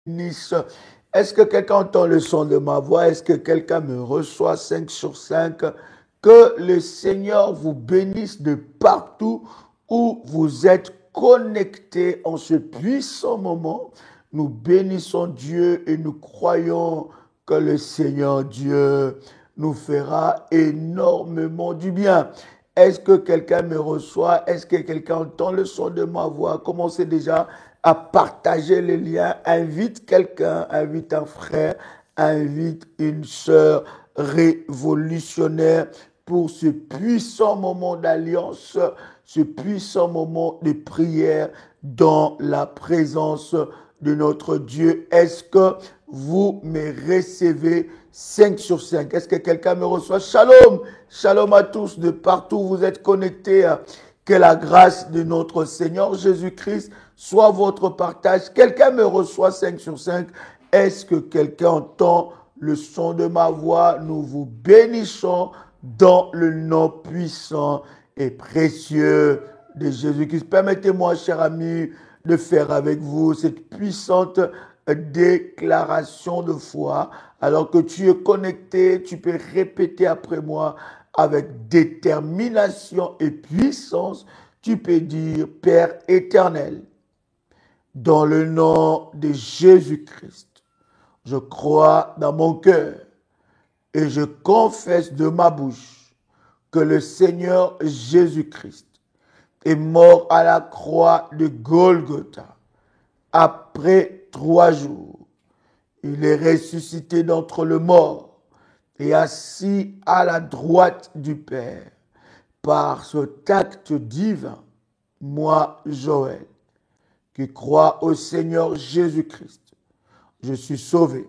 bénisse. Est-ce que quelqu'un entend le son de ma voix? Est-ce que quelqu'un me reçoit 5 sur 5? Que le Seigneur vous bénisse de partout où vous êtes connectés en ce puissant moment. Nous bénissons Dieu et nous croyons que le Seigneur Dieu nous fera énormément du bien. Est-ce que quelqu'un me reçoit? Est-ce que quelqu'un entend le son de ma voix? Commencez déjà à partager les liens. Invite quelqu'un, invite un frère, invite une sœur révolutionnaire pour ce puissant moment d'alliance, ce puissant moment de prière dans la présence de notre Dieu. Est-ce que vous me recevez 5 sur 5? Est-ce que quelqu'un me reçoit? Shalom, shalom à tous de partout où vous êtes connectés. Que la grâce de notre Seigneur Jésus-Christ soit votre partage. Quelqu'un me reçoit 5 sur 5. Est-ce que quelqu'un entend le son de ma voix? Nous vous bénissons dans le nom puissant et précieux de Jésus-Christ. Permettez-moi, chers amis, de faire avec vous cette puissante déclaration de foi. Alors que tu es connecté, tu peux répéter après moi avec détermination et puissance. Tu peux dire: Père éternel, dans le nom de Jésus-Christ, je crois dans mon cœur et je confesse de ma bouche que le Seigneur Jésus-Christ est mort à la croix de Golgotha. Après 3 jours, il est ressuscité d'entre les morts et assis à la droite du Père. Par cet acte divin, moi, Joël, qui crois au Seigneur Jésus-Christ, je suis sauvé.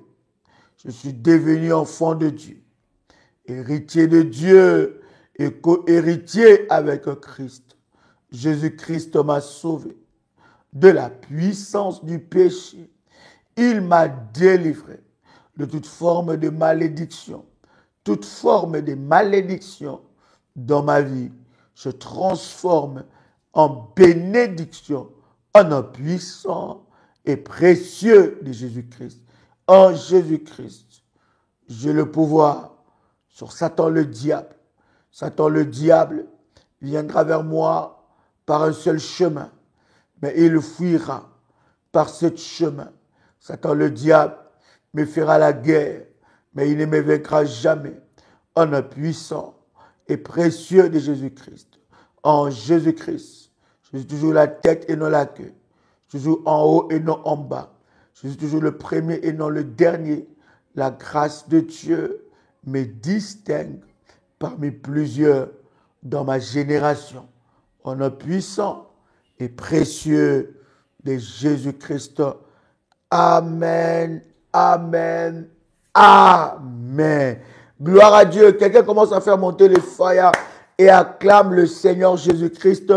Je suis devenu enfant de Dieu, héritier de Dieu et co-héritier avec Christ. Jésus-Christ m'a sauvé de la puissance du péché. Il m'a délivré de toute forme de malédiction. Toute forme de malédiction dans ma vie se transforme en bénédiction, en un puissant et précieux de Jésus-Christ. En Jésus-Christ, j'ai le pouvoir sur Satan le diable. Satan le diable viendra vers moi par un seul chemin, mais il fuira par ce chemin. Satan le diable me fera la guerre, mais il ne me vaincra jamais. En un puissant et précieux de Jésus-Christ. En Jésus-Christ, je suis toujours la tête et non la queue. Je suis toujours en haut et non en bas. Je suis toujours le premier et non le dernier. La grâce de Dieu me distingue parmi plusieurs dans ma génération. En un puissant et précieux de Jésus-Christ. Amen, amen, amen. Gloire à Dieu. Quelqu'un commence à faire monter le fire et acclame le Seigneur Jésus-Christ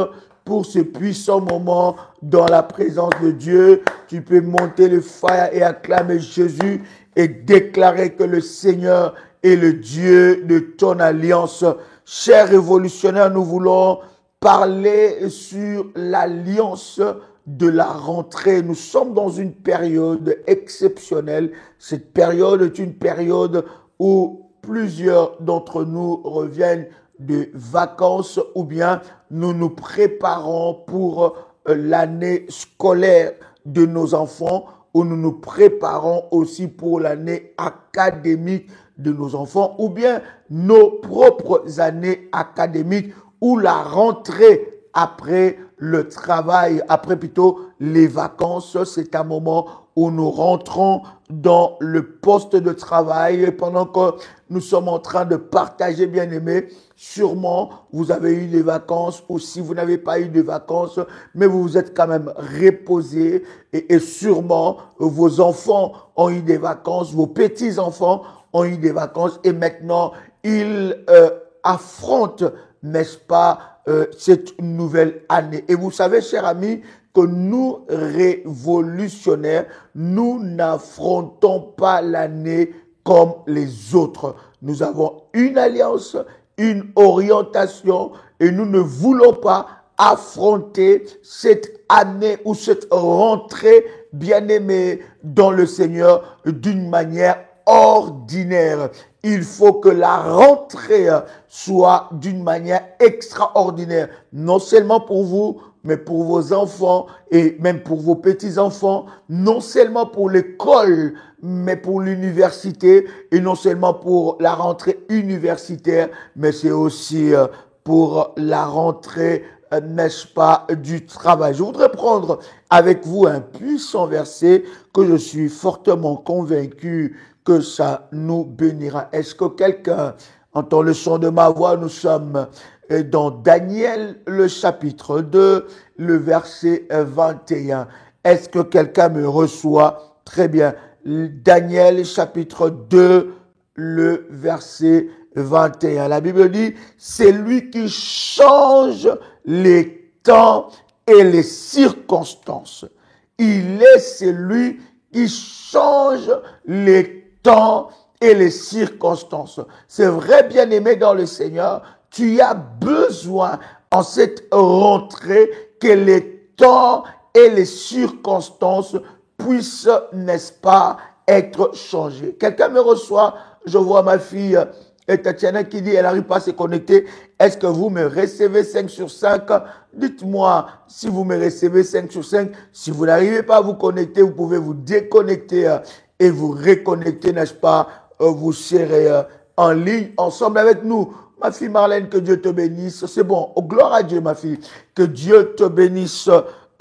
pour ce puissant moment dans la présence de Dieu. Tu peux monter le fire et acclamer Jésus et déclarer que le Seigneur est le Dieu de ton alliance. Chers révolutionnaires, nous voulons parler sur l'alliance de la rentrée. Nous sommes dans une période exceptionnelle. Cette période est une période où plusieurs d'entre nous reviennent de vacances ou bien nous nous préparons pour l'année scolaire de nos enfants ou nous nous préparons aussi pour l'année académique de nos enfants ou bien nos propres années académiques ou la rentrée après le travail, après plutôt les vacances. C'est un moment où nous rentrons dans le poste de travail et pendant que nous sommes en train de partager, bien aimé, sûrement vous avez eu des vacances ou si vous n'avez pas eu de vacances, mais vous vous êtes quand même reposé et sûrement vos enfants ont eu des vacances, vos petits-enfants ont eu des vacances et maintenant ils affrontent, n'est-ce pas, cette nouvelle année. Et vous savez, chers amis, que nous, révolutionnaires, nous n'affrontons pas l'année comme les autres. Nous avons une alliance, une orientation et nous ne voulons pas affronter cette année ou cette rentrée bien-aimé, dans le Seigneur d'une manière ordinaire. Il faut que la rentrée soit d'une manière extraordinaire, non seulement pour vous, mais pour vos enfants et même pour vos petits-enfants, non seulement pour l'école, mais pour l'université, et non seulement pour la rentrée universitaire, mais c'est aussi pour la rentrée, n'est-ce pas, du travail. Je voudrais prendre avec vous un puissant verset que je suis fortement convaincu que ça nous bénira. Est-ce que quelqu'un entend le son de ma voix? Nous sommes dans Daniel, le chapitre 2, le verset 21. Est-ce que quelqu'un me reçoit? Très bien. Daniel, chapitre 2, le verset 21. La Bible dit, c'est lui qui change les temps et les circonstances. Il est celui qui change les temps et les circonstances. C'est vrai, bien-aimé dans le Seigneur, tu as besoin en cette rentrée que les temps et les circonstances puissent, n'est-ce pas, être changés. Quelqu'un me reçoit, je vois ma fille Tatiana qui dit, elle n'arrive pas à se connecter. Est-ce que vous me recevez 5 sur 5? Dites-moi si vous me recevez 5 sur 5. Si vous n'arrivez pas à vous connecter, vous pouvez vous déconnecter et vous reconnecter, n'est-ce pas? Vous serez en ligne ensemble avec nous. Ma fille Marlène, que Dieu te bénisse. C'est bon. Oh, gloire à Dieu, ma fille. Que Dieu te bénisse.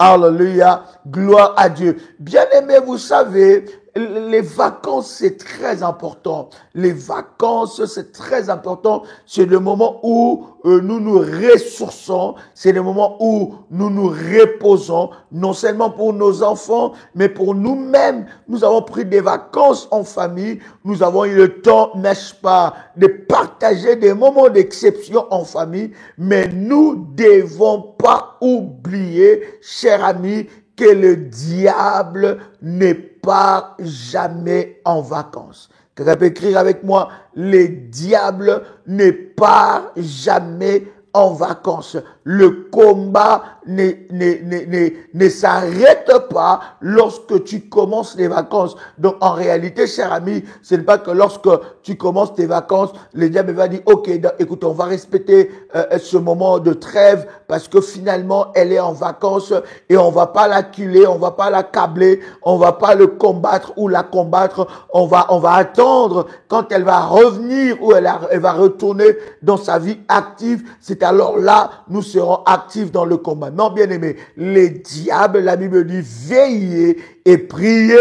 Alléluia. Gloire à Dieu. Bien-aimé, vous savez, les vacances, c'est très important. Les vacances, c'est très important. C'est le moment où nous nous ressourçons. C'est le moment où nous nous reposons. Non seulement pour nos enfants, mais pour nous-mêmes. Nous avons pris des vacances en famille. Nous avons eu le temps, n'est-ce pas, de partager des moments d'exception en famille. Mais nous ne devons pas oublier, chers amis, que le diable n'est pas jamais en vacances. Quelqu'un peut écrire avec moi, le diable n'est pas jamais en vacances. Le combat ne s'arrête pas lorsque tu commences les vacances. Donc, en réalité, cher ami, ce n'est pas que lorsque tu commences tes vacances, le diable va dire, ok, écoute, on va respecter ce moment de trêve parce que finalement, elle est en vacances et on va pas l'acculer, on va pas l'accabler, on va pas le combattre ou la combattre. On va attendre quand elle va revenir ou elle va retourner dans sa vie active. C'est alors là, nous serons actifs dans le combat. Non, bien aimé, les diables, la Bible dit, veillez et priez,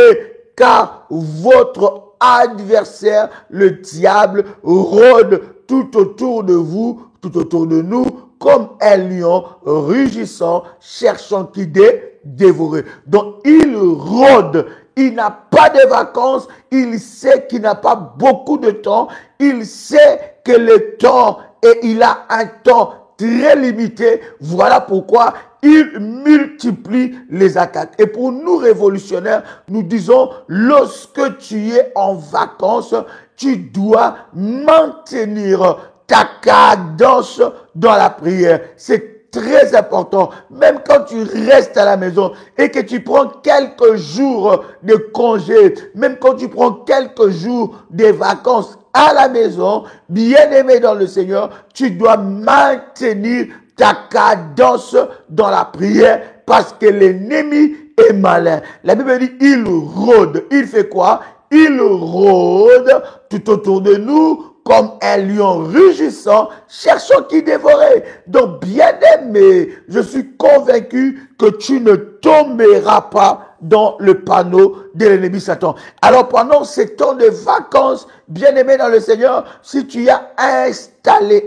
car votre adversaire, le diable, rôde tout autour de vous, tout autour de nous, comme un lion rugissant, cherchant qui dévorer. Donc, il rôde. Il n'a pas de vacances. Il sait qu'il n'a pas beaucoup de temps. Il sait que le temps, et il a un temps très limité. Voilà pourquoi il multiplie les attaques. Et pour nous révolutionnaires, nous disons, lorsque tu es en vacances, tu dois maintenir ta cadence dans la prière. C'est très important. Même quand tu restes à la maison et que tu prends quelques jours de congé, même quand tu prends quelques jours de vacances à la maison, bien aimé dans le Seigneur, tu dois maintenir ta cadence dans la prière parce que l'ennemi est malin. La Bible dit, il rôde. Il fait quoi? Il rôde tout autour de nous comme un lion rugissant, cherchant qui dévorer. Donc, bien-aimé, je suis convaincu que tu ne tomberas pas dans le panneau de l'ennemi Satan. Alors, pendant ces temps de vacances, bien-aimé dans le Seigneur, si tu as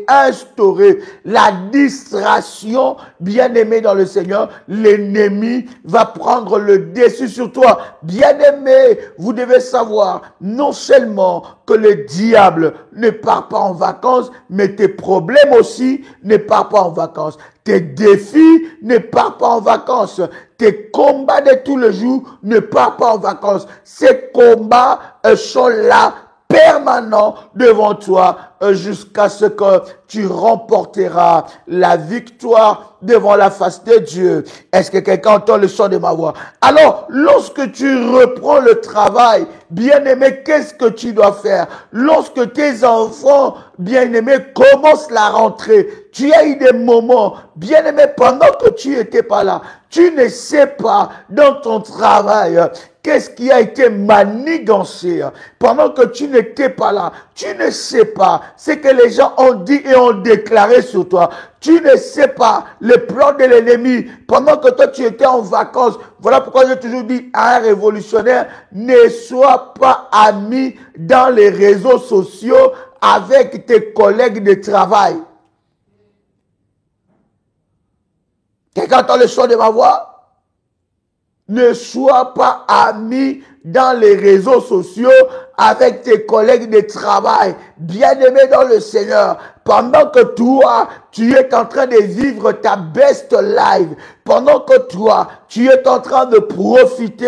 instauré la distraction, bien-aimé dans le Seigneur, l'ennemi va prendre le dessus sur toi. Bien-aimé, vous devez savoir, non seulement que le diable ne part pas en vacances, mais tes problèmes aussi ne partent pas en vacances. Tes défis ne partent pas en vacances. Tes combats de tous les jours ne partent pas en vacances. Ces combats sont là permanent devant toi jusqu'à ce que tu remporteras la victoire devant la face de Dieu. Est-ce que quelqu'un entend le son de ma voix? Alors, lorsque tu reprends le travail, bien-aimé, qu'est-ce que tu dois faire? Lorsque tes enfants, bien-aimés, commencent la rentrée, tu as eu des moments, bien-aimé, pendant que tu n'étais pas là, tu ne sais pas dans ton travail qu'est-ce qui a été manigancé pendant que tu n'étais pas là. Tu ne sais pas ce que les gens ont dit et ont déclaré sur toi. Tu ne sais pas le plan de l'ennemi pendant que toi tu étais en vacances. Voilà pourquoi j'ai toujours dit à un révolutionnaire, ne sois pas ami dans les réseaux sociaux avec tes collègues de travail. Quelqu'un entend le son de ma voix? Ne sois pas ami dans les réseaux sociaux avec tes collègues de travail, bien-aimés dans le Seigneur. Pendant que toi, tu es en train de vivre ta best life, pendant que toi, tu es en train de profiter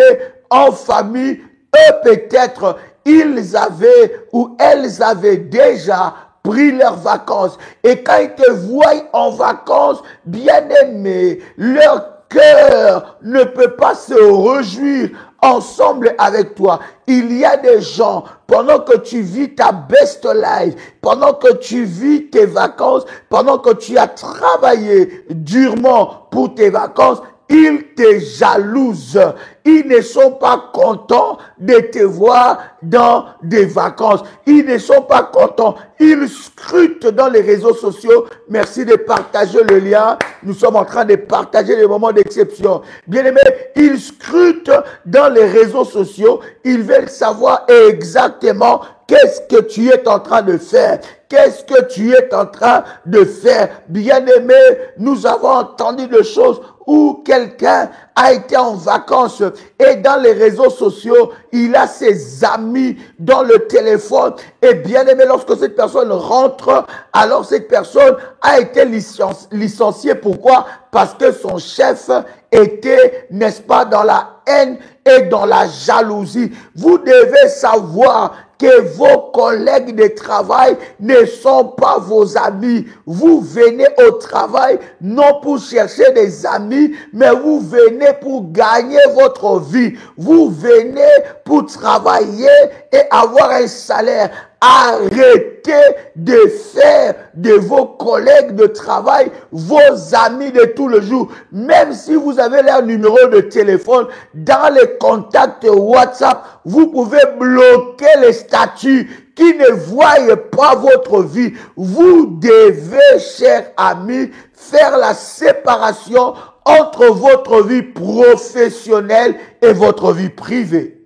en famille, eux peut-être, ils avaient ou elles avaient déjà pris leurs vacances. Et quand ils te voient en vacances, bien-aimés, leur cœur ne peut pas se réjouir ensemble avec toi. Il y a des gens, pendant que tu vis ta best life, pendant que tu vis tes vacances, pendant que tu as travaillé durement pour tes vacances, ils te jalousent. Ils ne sont pas contents de te voir dans des vacances. Ils ne sont pas contents. Ils scrutent dans les réseaux sociaux. Merci de partager le lien. Nous sommes en train de partager les moments d'exception. Bien aimé, ils scrutent dans les réseaux sociaux. Ils veulent savoir exactement qu'est-ce que tu es en train de faire. Qu'est-ce que tu es en train de faire? Bien aimé, nous avons entendu des choses où quelqu'un a été en vacances et dans les réseaux sociaux, il a ses amis dans le téléphone. Et bien aimé, lorsque cette personne rentre, alors cette personne a été licenciée. Pourquoi? Parce que son chef était, n'est-ce pas, dans la haine et dans la jalousie. Vous devez savoir que vos collègues de travail ne sont pas vos amis. Vous venez au travail non pour chercher des amis, mais vous venez pour gagner votre vie. Vous venez pour travailler et avoir un salaire. Arrêtez de faire de vos collègues de travail vos amis de tout le jour. Même si vous avez leur numéro de téléphone, dans les contacts WhatsApp, vous pouvez bloquer les statuts qui ne voient pas votre vie. Vous devez, chers amis, faire la séparation entre votre vie professionnelle et votre vie privée.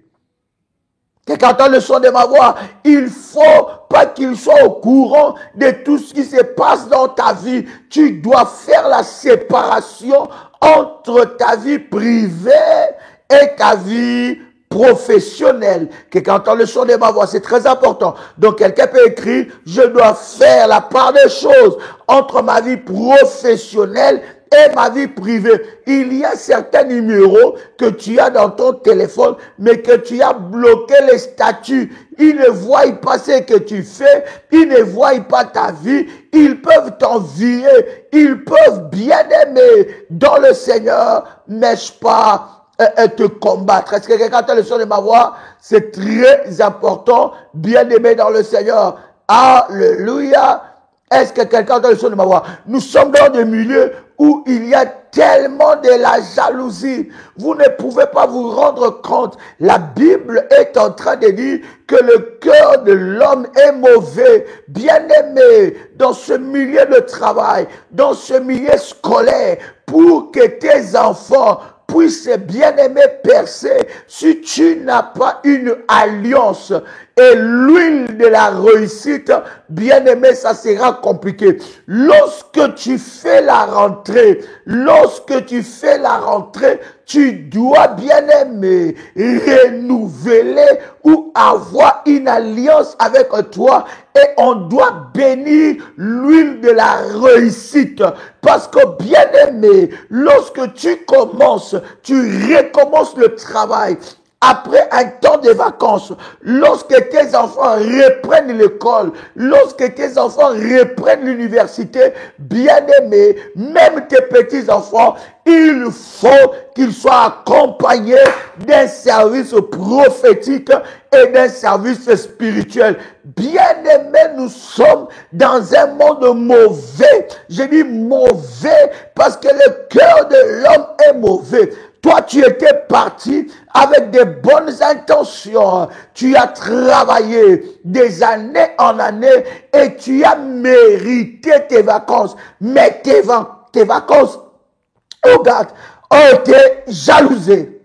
Quelqu'un entend le son de ma voix? Il faut pas qu'il soit au courant de tout ce qui se passe dans ta vie. Tu dois faire la séparation entre ta vie privée et ta vie professionnelle. Quelqu'un entend le son de ma voix? C'est très important. Donc quelqu'un peut écrire, je dois faire la part des choses entre ma vie professionnelle et ma vie privée. Il y a certains numéros que tu as dans ton téléphone, mais que tu as bloqué les statuts. Ils ne voient pas ce que tu fais. Ils ne voient pas ta vie. Ils peuvent t'envier. Ils peuvent bien aimer dans le Seigneur, n'est-ce pas, te combattre. Est-ce que quelqu'un entend le son de ma voix? C'est très important, bien aimer dans le Seigneur. Alléluia. Est-ce que quelqu'un entend le son de ma voix? Nous sommes dans des milieux où il y a tellement de la jalousie. Vous ne pouvez pas vous rendre compte. La Bible est en train de dire que le cœur de l'homme est mauvais. Bien-aimé, dans ce milieu de travail, dans ce milieu scolaire, pour que tes enfants puissent bien aimer percer, si tu n'as pas une alliance et l'huile de la réussite, bien aimé, ça sera compliqué. Lorsque tu fais la rentrée, tu dois bien aimer renouveler ou avoir une alliance avec toi et on doit bénir l'huile de la réussite. Parce que bien aimé, lorsque tu recommences le travail, après un temps de vacances, lorsque tes enfants reprennent l'école, lorsque tes enfants reprennent l'université, bien-aimés, même tes petits-enfants, il faut qu'ils soient accompagnés d'un service prophétique et d'un service spirituel. Bien-aimés, nous sommes dans un monde mauvais. Je dis mauvais parce que le cœur de l'homme est mauvais. Toi, tu étais parti avec des bonnes intentions. Tu as travaillé des années en années et tu as mérité tes vacances. Mais tes vacances, oh God, ont été jalousées.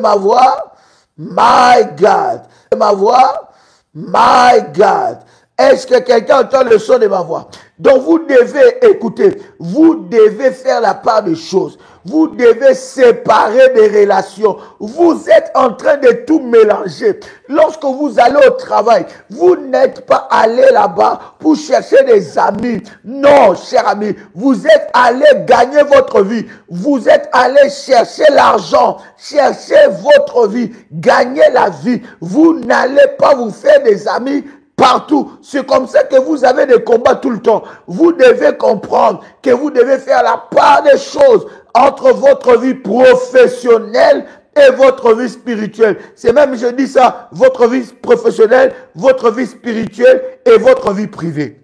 Ma voix, my God. Ma voix, my God. Est-ce que quelqu'un entend le son de ma voix? Donc vous devez écouter, vous devez faire la part des choses, vous devez séparer des relations. Vous êtes en train de tout mélanger. Lorsque vous allez au travail, vous n'êtes pas allé là-bas pour chercher des amis. Non, cher ami, vous êtes allé gagner votre vie. Vous êtes allé chercher l'argent, chercher votre vie, gagner la vie. Vous n'allez pas vous faire des amis partout. C'est comme ça que vous avez des combats tout le temps. Vous devez comprendre que vous devez faire la part des choses entre votre vie professionnelle et votre vie spirituelle. C'est même, je dis ça, votre vie professionnelle, votre vie spirituelle et votre vie privée.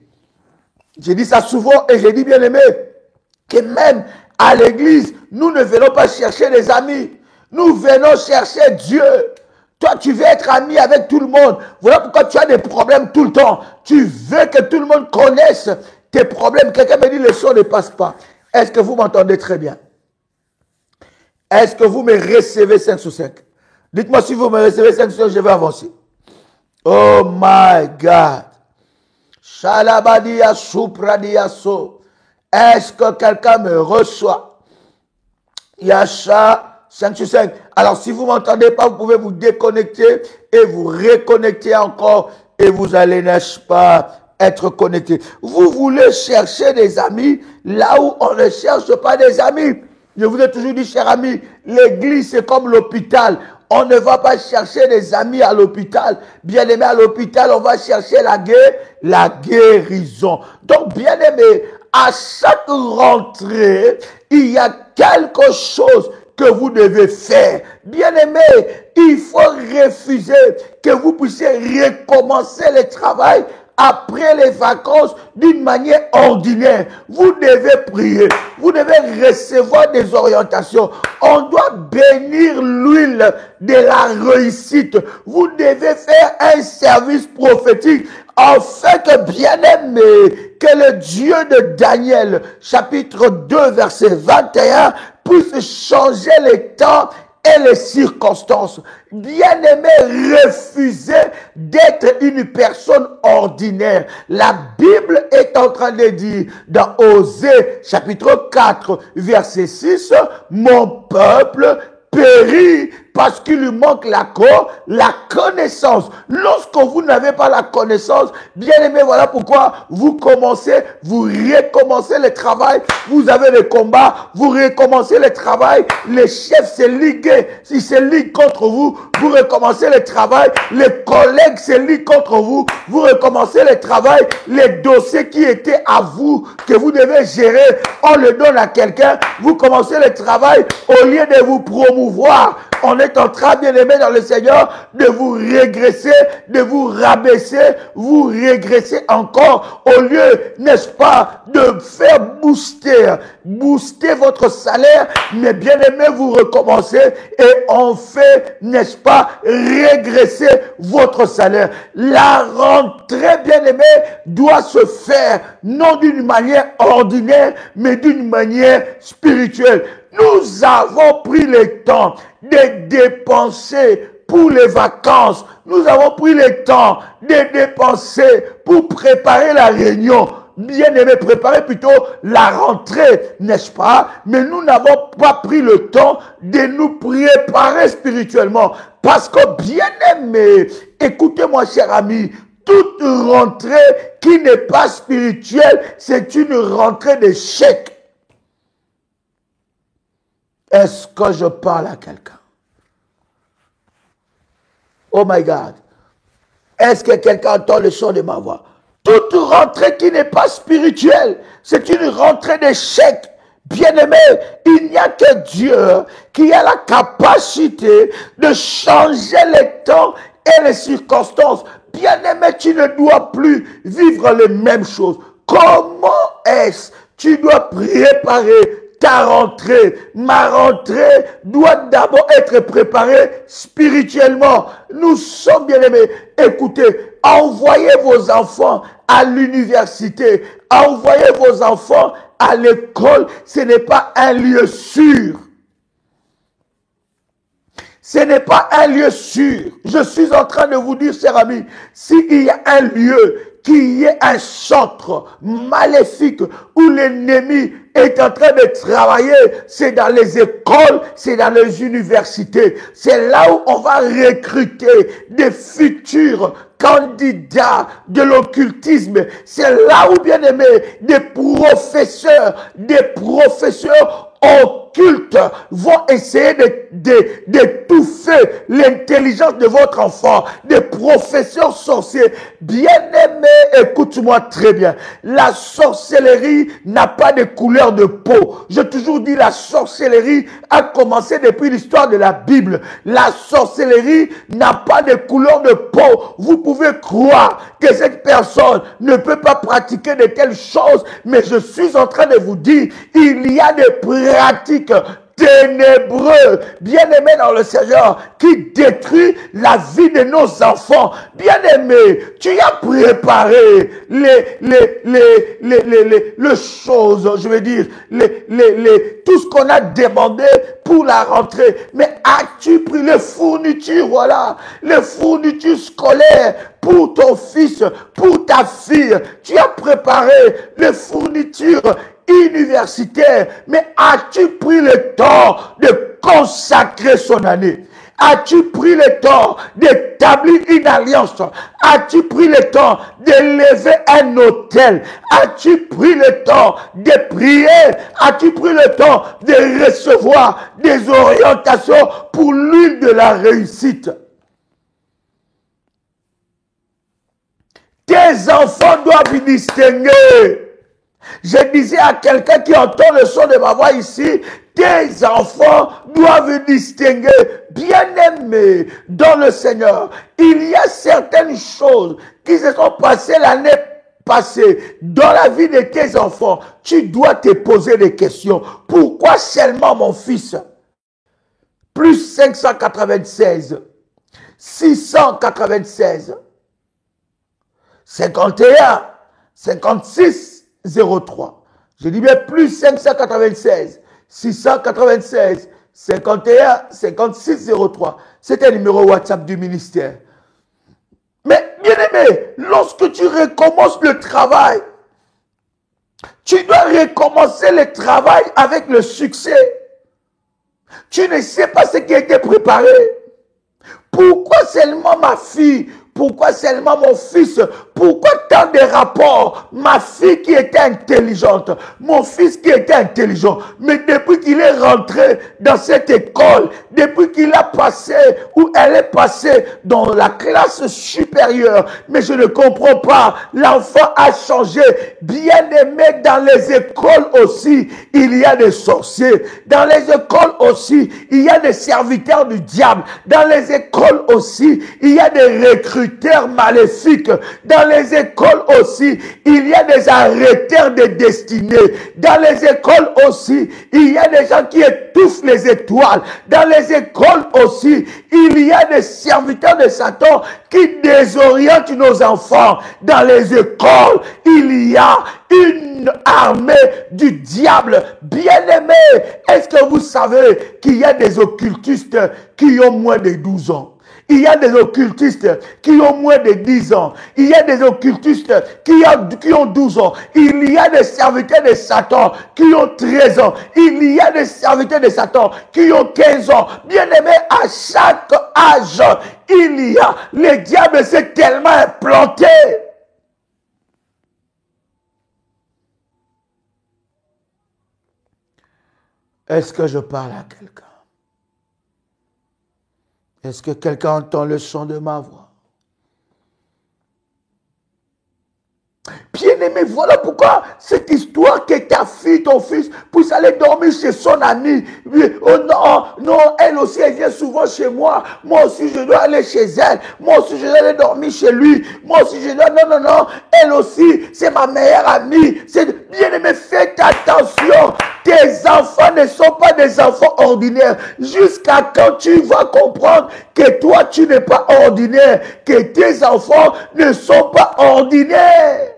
Je dis ça souvent et je dis bien aimé, que même à l'église, nous ne venons pas chercher des amis. Nous venons chercher Dieu. Toi, tu veux être ami avec tout le monde. Voilà pourquoi tu as des problèmes tout le temps. Tu veux que tout le monde connaisse tes problèmes. Quelqu'un me dit, le son ne passe pas. Est-ce que vous m'entendez très bien? Est-ce que vous me recevez 5 sur 5? Dites-moi si vous me recevez 5 sur 5, je vais avancer. Oh my God. Shalabadia supradiaso. Est-ce que quelqu'un me reçoit? Yasha 5 sur 5. Alors, si vous ne m'entendez pas, vous pouvez vous déconnecter et vous reconnecter encore et vous allez, n'est-ce pas, être connecté. Vous voulez chercher des amis là où on ne cherche pas des amis. Je vous ai toujours dit, cher ami, l'église c'est comme l'hôpital. On ne va pas chercher des amis à l'hôpital. Bien aimé, à l'hôpital, on va chercher la guérison. Donc, bien aimé, à chaque rentrée, il y a quelque chose que vous devez faire. Bien-aimé, il faut refuser que vous puissiez recommencer le travail après les vacances d'une manière ordinaire. Vous devez prier. Vous devez recevoir des orientations. On doit bénir l'huile de la réussite. Vous devez faire un service prophétique afin que, bien-aimé, que le Dieu de Daniel, chapitre 2, verset 21, puisse changer les temps et les circonstances. Bien-aimé, refusez d'être une personne ordinaire. La Bible est en train de dire dans Osée, chapitre 4, verset 6, mon peuple périt parce qu'il lui manque la connaissance. Lorsque vous n'avez pas la connaissance, bien aimé, voilà pourquoi vous recommencez le travail, vous avez le combat, vous recommencez le travail, les chefs se liguent, s'ils se liguent contre vous, vous recommencez le travail, les collègues se liguent contre vous, vous recommencez le travail, les dossiers qui étaient à vous, que vous devez gérer, on le donne à quelqu'un, vous commencez le travail, au lieu de vous promouvoir, on est en train, bien aimé dans le Seigneur, de vous régresser, de vous rabaisser, vous régresser encore, au lieu, n'est-ce pas, de faire booster votre salaire, mais bien aimé, vous recommencez et on fait, n'est-ce pas, régresser votre salaire. La rentrée, bien aimé, doit se faire, non d'une manière ordinaire, mais d'une manière spirituelle. Nous avons pris le temps de dépenser pour les vacances. Nous avons pris le temps de dépenser pour préparer la réunion. Bien aimé, préparer plutôt la rentrée, n'est-ce pas? Mais nous n'avons pas pris le temps de nous préparer spirituellement. Parce que, bien aimé, écoutez-moi, cher ami, toute rentrée qui n'est pas spirituelle, c'est une rentrée d'échec. Est-ce que je parle à quelqu'un? Oh my God. Est-ce que quelqu'un entend le son de ma voix? Toute rentrée qui n'est pas spirituelle, c'est une rentrée d'échec. Bien-aimé, il n'y a que Dieu qui a la capacité de changer les temps et les circonstances. Bien-aimé, tu ne dois plus vivre les mêmes choses. Comment est-ce que tu dois préparer ta rentrée? Ma rentrée doit d'abord être préparée spirituellement. Nous sommes bien-aimés. Écoutez, envoyez vos enfants à l'université, envoyez vos enfants à l'école. Ce n'est pas un lieu sûr. Ce n'est pas un lieu sûr. Je suis en train de vous dire, chers amis, s'il y a un lieu qui est un centre maléfique où l'ennemi est en train de travailler, c'est dans les écoles, c'est dans les universités. C'est là où on va recruter des futurs candidats de l'occultisme. C'est là où, bien aimé, des professeurs occultes vont essayer d'étouffer l'intelligence de votre enfant. Des professeurs sorciers. Bien-aimés, écoute-moi très bien. La sorcellerie n'a pas de couleur de peau. J'ai toujours dit la sorcellerie a commencé depuis l'histoire de la Bible. La sorcellerie n'a pas de couleur de peau. Vous pouvez croire que cette personne ne peut pas pratiquer de telles choses, mais je suis en train de vous dire, il y a des pratiques ténébreux, bien-aimé dans le Seigneur, qui détruit la vie de nos enfants. Bien-aimé, tu as préparé les choses, je veux dire, tout ce qu'on a demandé pour la rentrée. Mais as-tu pris les fournitures, voilà, les fournitures scolaires pour ton fils, pour ta fille? Tu as préparé les fournitures universitaire, mais as-tu pris le temps de consacrer son année? As-tu pris le temps d'établir une alliance? As-tu pris le temps d'élever un autel? As-tu pris le temps de prier? As-tu pris le temps de recevoir des orientations pour l'une de la réussite? Tes enfants doivent distinguer. Je disais à quelqu'un qui entend le son de ma voix ici, tes enfants doivent distinguer. Bien-aimés dans le Seigneur, il y a certaines choses qui se sont passées l'année passée dans la vie de tes enfants. Tu dois te poser des questions. Pourquoi seulement mon fils? Plus 596, 696, 51, 56, 03. Je dis bien plus 596, 696, 51, 56, 03. C'est un numéro WhatsApp du ministère. Mais bien aimé, lorsque tu recommences le travail, tu dois recommencer le travail avec le succès. Tu ne sais pas ce qui a été préparé. Pourquoi seulement ma fille? Pourquoi seulement mon fils? Pourquoi tant de rapports? Ma fille qui était intelligente, mon fils qui était intelligent, mais depuis qu'il est rentré dans cette école, depuis qu'il a passé ou elle est passée dans la classe supérieure, mais je ne comprends pas, l'enfant a changé. Bien aimé, dans les écoles aussi, il y a des sorciers. Dans les écoles aussi, il y a des serviteurs du diable. Dans les écoles aussi, il y a des recruteurs maléfiques. Dans les écoles aussi, il y a des arrêteurs de destinée. Dans les écoles aussi, il y a des gens qui étouffent les étoiles. Dans les écoles aussi, il y a des serviteurs de Satan qui désorientent nos enfants. Dans les écoles, il y a une armée du diable. Bien-aimé, est-ce que vous savez qu'il y a des occultistes qui ont moins de 12 ans? Il y a des occultistes qui ont moins de 10 ans. Il y a des occultistes qui ont 12 ans. Il y a des serviteurs de Satan qui ont 13 ans. Il y a des serviteurs de Satan qui ont 15 ans. Bien-aimé, à chaque âge, il y a. Le diable s'est tellement implanté. Est-ce que je parle à quelqu'un? Est-ce que quelqu'un entend le son de ma voix? Bien-aimé, voilà pourquoi cette histoire que ta fille, ton fils, puisse aller dormir chez son ami. Oh non, non, elle aussi, elle vient souvent chez moi. Moi aussi, je dois aller chez elle. Moi aussi, je dois aller dormir chez lui. Moi aussi, je dois... Non, non, non. Elle aussi, c'est ma meilleure amie. Bien-aimé, faites attention. Tes enfants ne sont pas des enfants ordinaires. Jusqu'à quand tu vas comprendre que toi, tu n'es pas ordinaire. Que tes enfants ne sont pas ordinaires.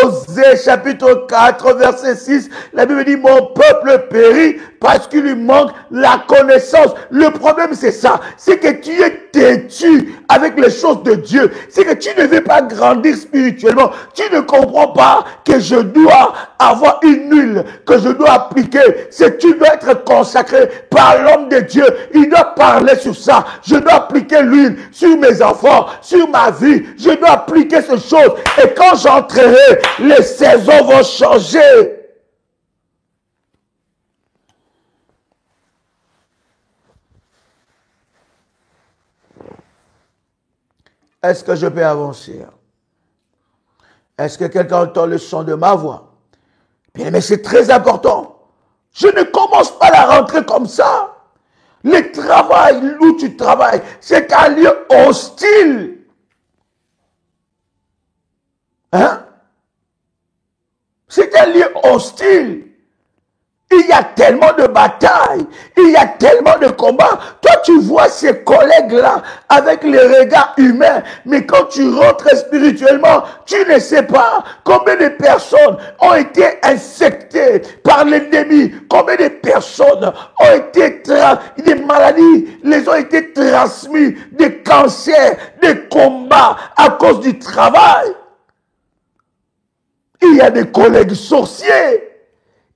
Osée chapitre 4 verset 6, la Bible dit mon peuple périt parce qu'il lui manque la connaissance. Le problème c'est ça, c'est que tu es têtu avec les choses de Dieu. C'est que tu ne veux pas grandir spirituellement. Tu ne comprends pas que je dois avoir une huile que je dois appliquer. C'est que tu dois être consacré par l'homme de Dieu. Il doit parler sur ça. Je dois appliquer l'huile sur mes enfants, sur ma vie. Je dois appliquer ces choses. Et quand j'entrerai, les saisons vont changer. Est-ce que je peux avancer? Est-ce que quelqu'un entend le son de ma voix? Bien, mais c'est très important. Je ne commence pas la rentrée comme ça. Le travail où tu travailles, c'est un lieu hostile. Hein? C'est un lieu hostile. Il y a tellement de batailles, il y a tellement de combats. Toi, tu vois ces collègues-là avec les regards humains, mais quand tu rentres spirituellement, tu ne sais pas combien de personnes ont été infectées par l'ennemi, combien de personnes ont été, des maladies les ont été transmises, des cancers, des combats à cause du travail. Il y a des collègues sorciers.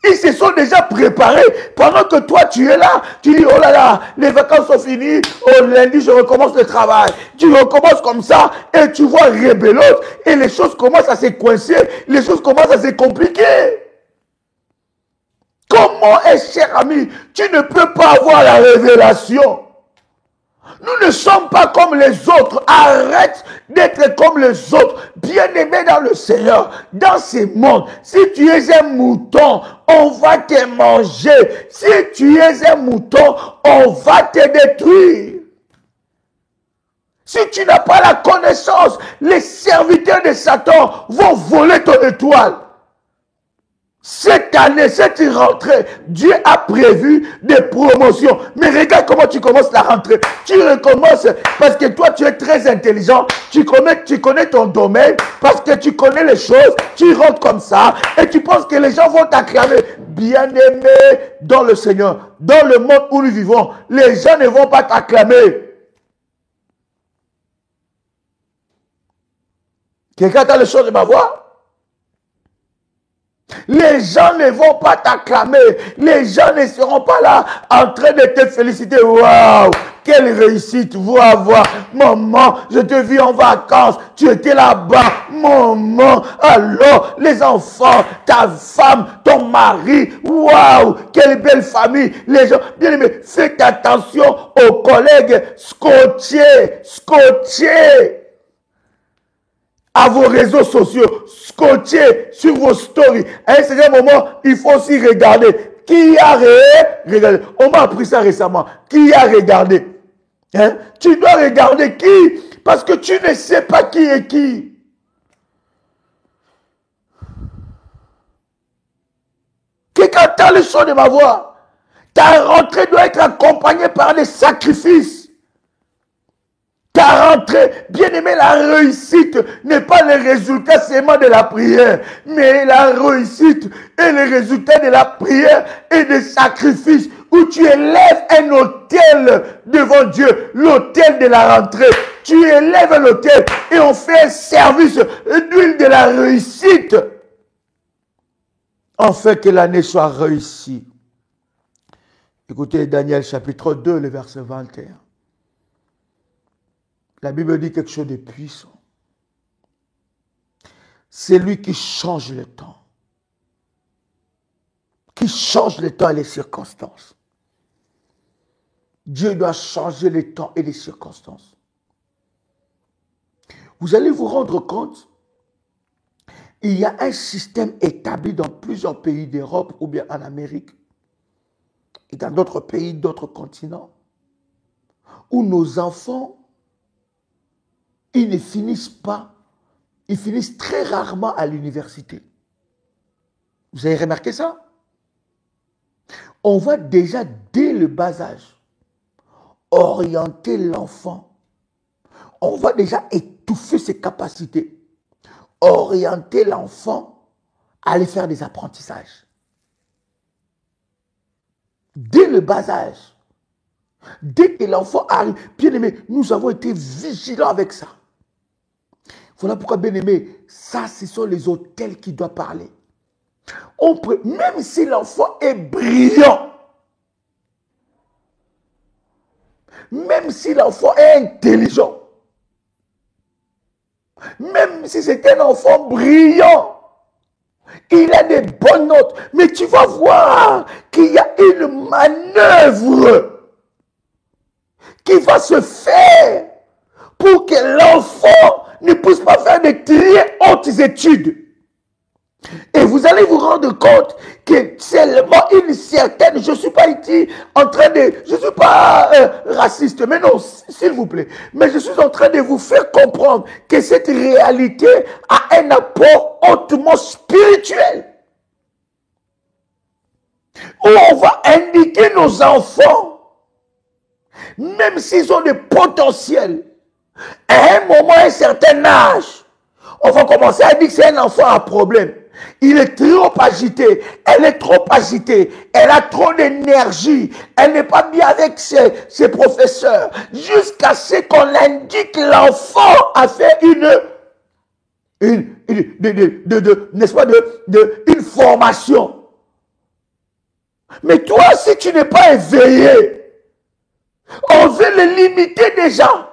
Ils se sont déjà préparés pendant que toi tu es là. Tu dis, oh là là, les vacances sont finies. Au lundi, je recommence le travail. Tu recommences comme ça et tu vois rebelote et les choses commencent à se coincer. Les choses commencent à se compliquer. Comment est-ce, cher ami, tu ne peux pas avoir la révélation? Nous ne sommes pas comme les autres. Arrête d'être comme les autres. Bien-aimé dans le Seigneur, dans ce monde, si tu es un mouton, on va te manger. Si tu es un mouton, on va te détruire. Si tu n'as pas la connaissance, les serviteurs de Satan vont voler ton étoile. Cette année, cette rentrée, Dieu a prévu des promotions. Mais regarde comment tu commences la rentrée. Tu recommences parce que toi, tu es très intelligent. Tu connais ton domaine parce que tu connais les choses. Tu rentres comme ça et tu penses que les gens vont t'acclamer. Bien-aimé dans le Seigneur, dans le monde où nous vivons, les gens ne vont pas t'acclamer. Quelqu'un a le son de ma voix? Les gens ne vont pas t'acclamer. Les gens ne seront pas là en train de te féliciter. Waouh, quelle réussite. Voir. Maman, je te vis en vacances. Tu étais là-bas. Maman, alors, les enfants, ta femme, ton mari. Waouh, quelle belle famille. Les gens, bien aimés, faites attention aux collègues scotchés. À vos réseaux sociaux, scotché sur vos stories. À un certain moment, il faut aussi regarder. Qui a regardé? On m'a appris ça récemment. Qui a regardé? Hein? Tu dois regarder qui? Parce que tu ne sais pas qui est qui. Quelqu'un entend le son de ma voix. Ta rentrée doit être accompagnée par des sacrifices. Ta rentrée, bien-aimé, la réussite n'est pas le résultat seulement de la prière, mais la réussite est le résultat de la prière et des sacrifices où tu élèves un autel devant Dieu, l'autel de la rentrée. Tu élèves l'autel et on fait un service d'huile de la réussite. En fait que l'année soit réussie. Écoutez Daniel chapitre 2, le verset 21. La Bible dit quelque chose de puissant. C'est lui qui change le temps. Qui change le temps et les circonstances. Dieu doit changer les temps et les circonstances. Vous allez vous rendre compte, il y a un système établi dans plusieurs pays d'Europe ou bien en Amérique et dans d'autres pays, d'autres continents, où nos enfants, ils ne finissent pas, ils finissent très rarement à l'université. Vous avez remarqué ça? On va déjà, dès le bas âge, orienter l'enfant. On va déjà étouffer ses capacités. Orienter l'enfant à aller faire des apprentissages. Dès le bas âge. Dès que l'enfant arrive, bien aimé, nous avons été vigilants avec ça. Voilà pourquoi, bien aimé, ça, ce sont les hôtels qui doivent parler. Même si l'enfant est brillant, même si l'enfant est intelligent, même si c'est un enfant brillant, il a des bonnes notes, mais tu vas voir qu'il y a une manœuvre qui va se faire pour que l'enfant ne puisse pas faire de très hautes études. Et vous allez vous rendre compte que seulement une certaine, je ne suis pas ici en train de, je ne suis pas raciste, mais non, s'il vous plaît, mais je suis en train de vous faire comprendre que cette réalité a un apport hautement spirituel. Où on va indiquer nos enfants, même s'ils ont des potentiels, à un moment, à un certain âge, on va commencer à dire que c'est un enfant à problème. Il est trop agité, elle est trop agitée, elle a trop d'énergie, elle n'est pas bien avec ses professeurs, jusqu'à ce qu'on indique l'enfant à faire n'est-ce pas, une formation. Mais toi, si tu n'es pas éveillé, on veut le limiter déjà.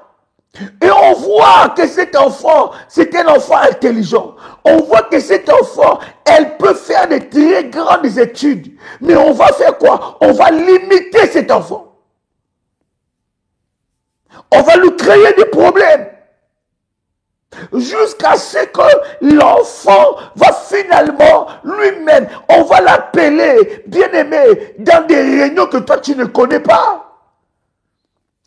Et on voit que cet enfant, c'est un enfant intelligent. On voit que cet enfant, elle peut faire de très grandes études. Mais on va faire quoi? On va limiter cet enfant. On va lui créer des problèmes. Jusqu'à ce que l'enfant va finalement lui-même, on va l'appeler, bien-aimé, dans des réunions que toi tu ne connais pas.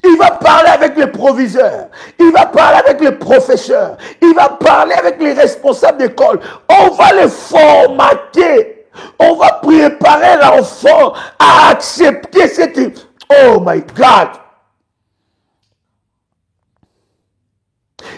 Il va parler avec les proviseurs, il va parler avec les professeurs, il va parler avec les responsables d'école. On va les formater, on va préparer l'enfant à accepter cette... Oh my God!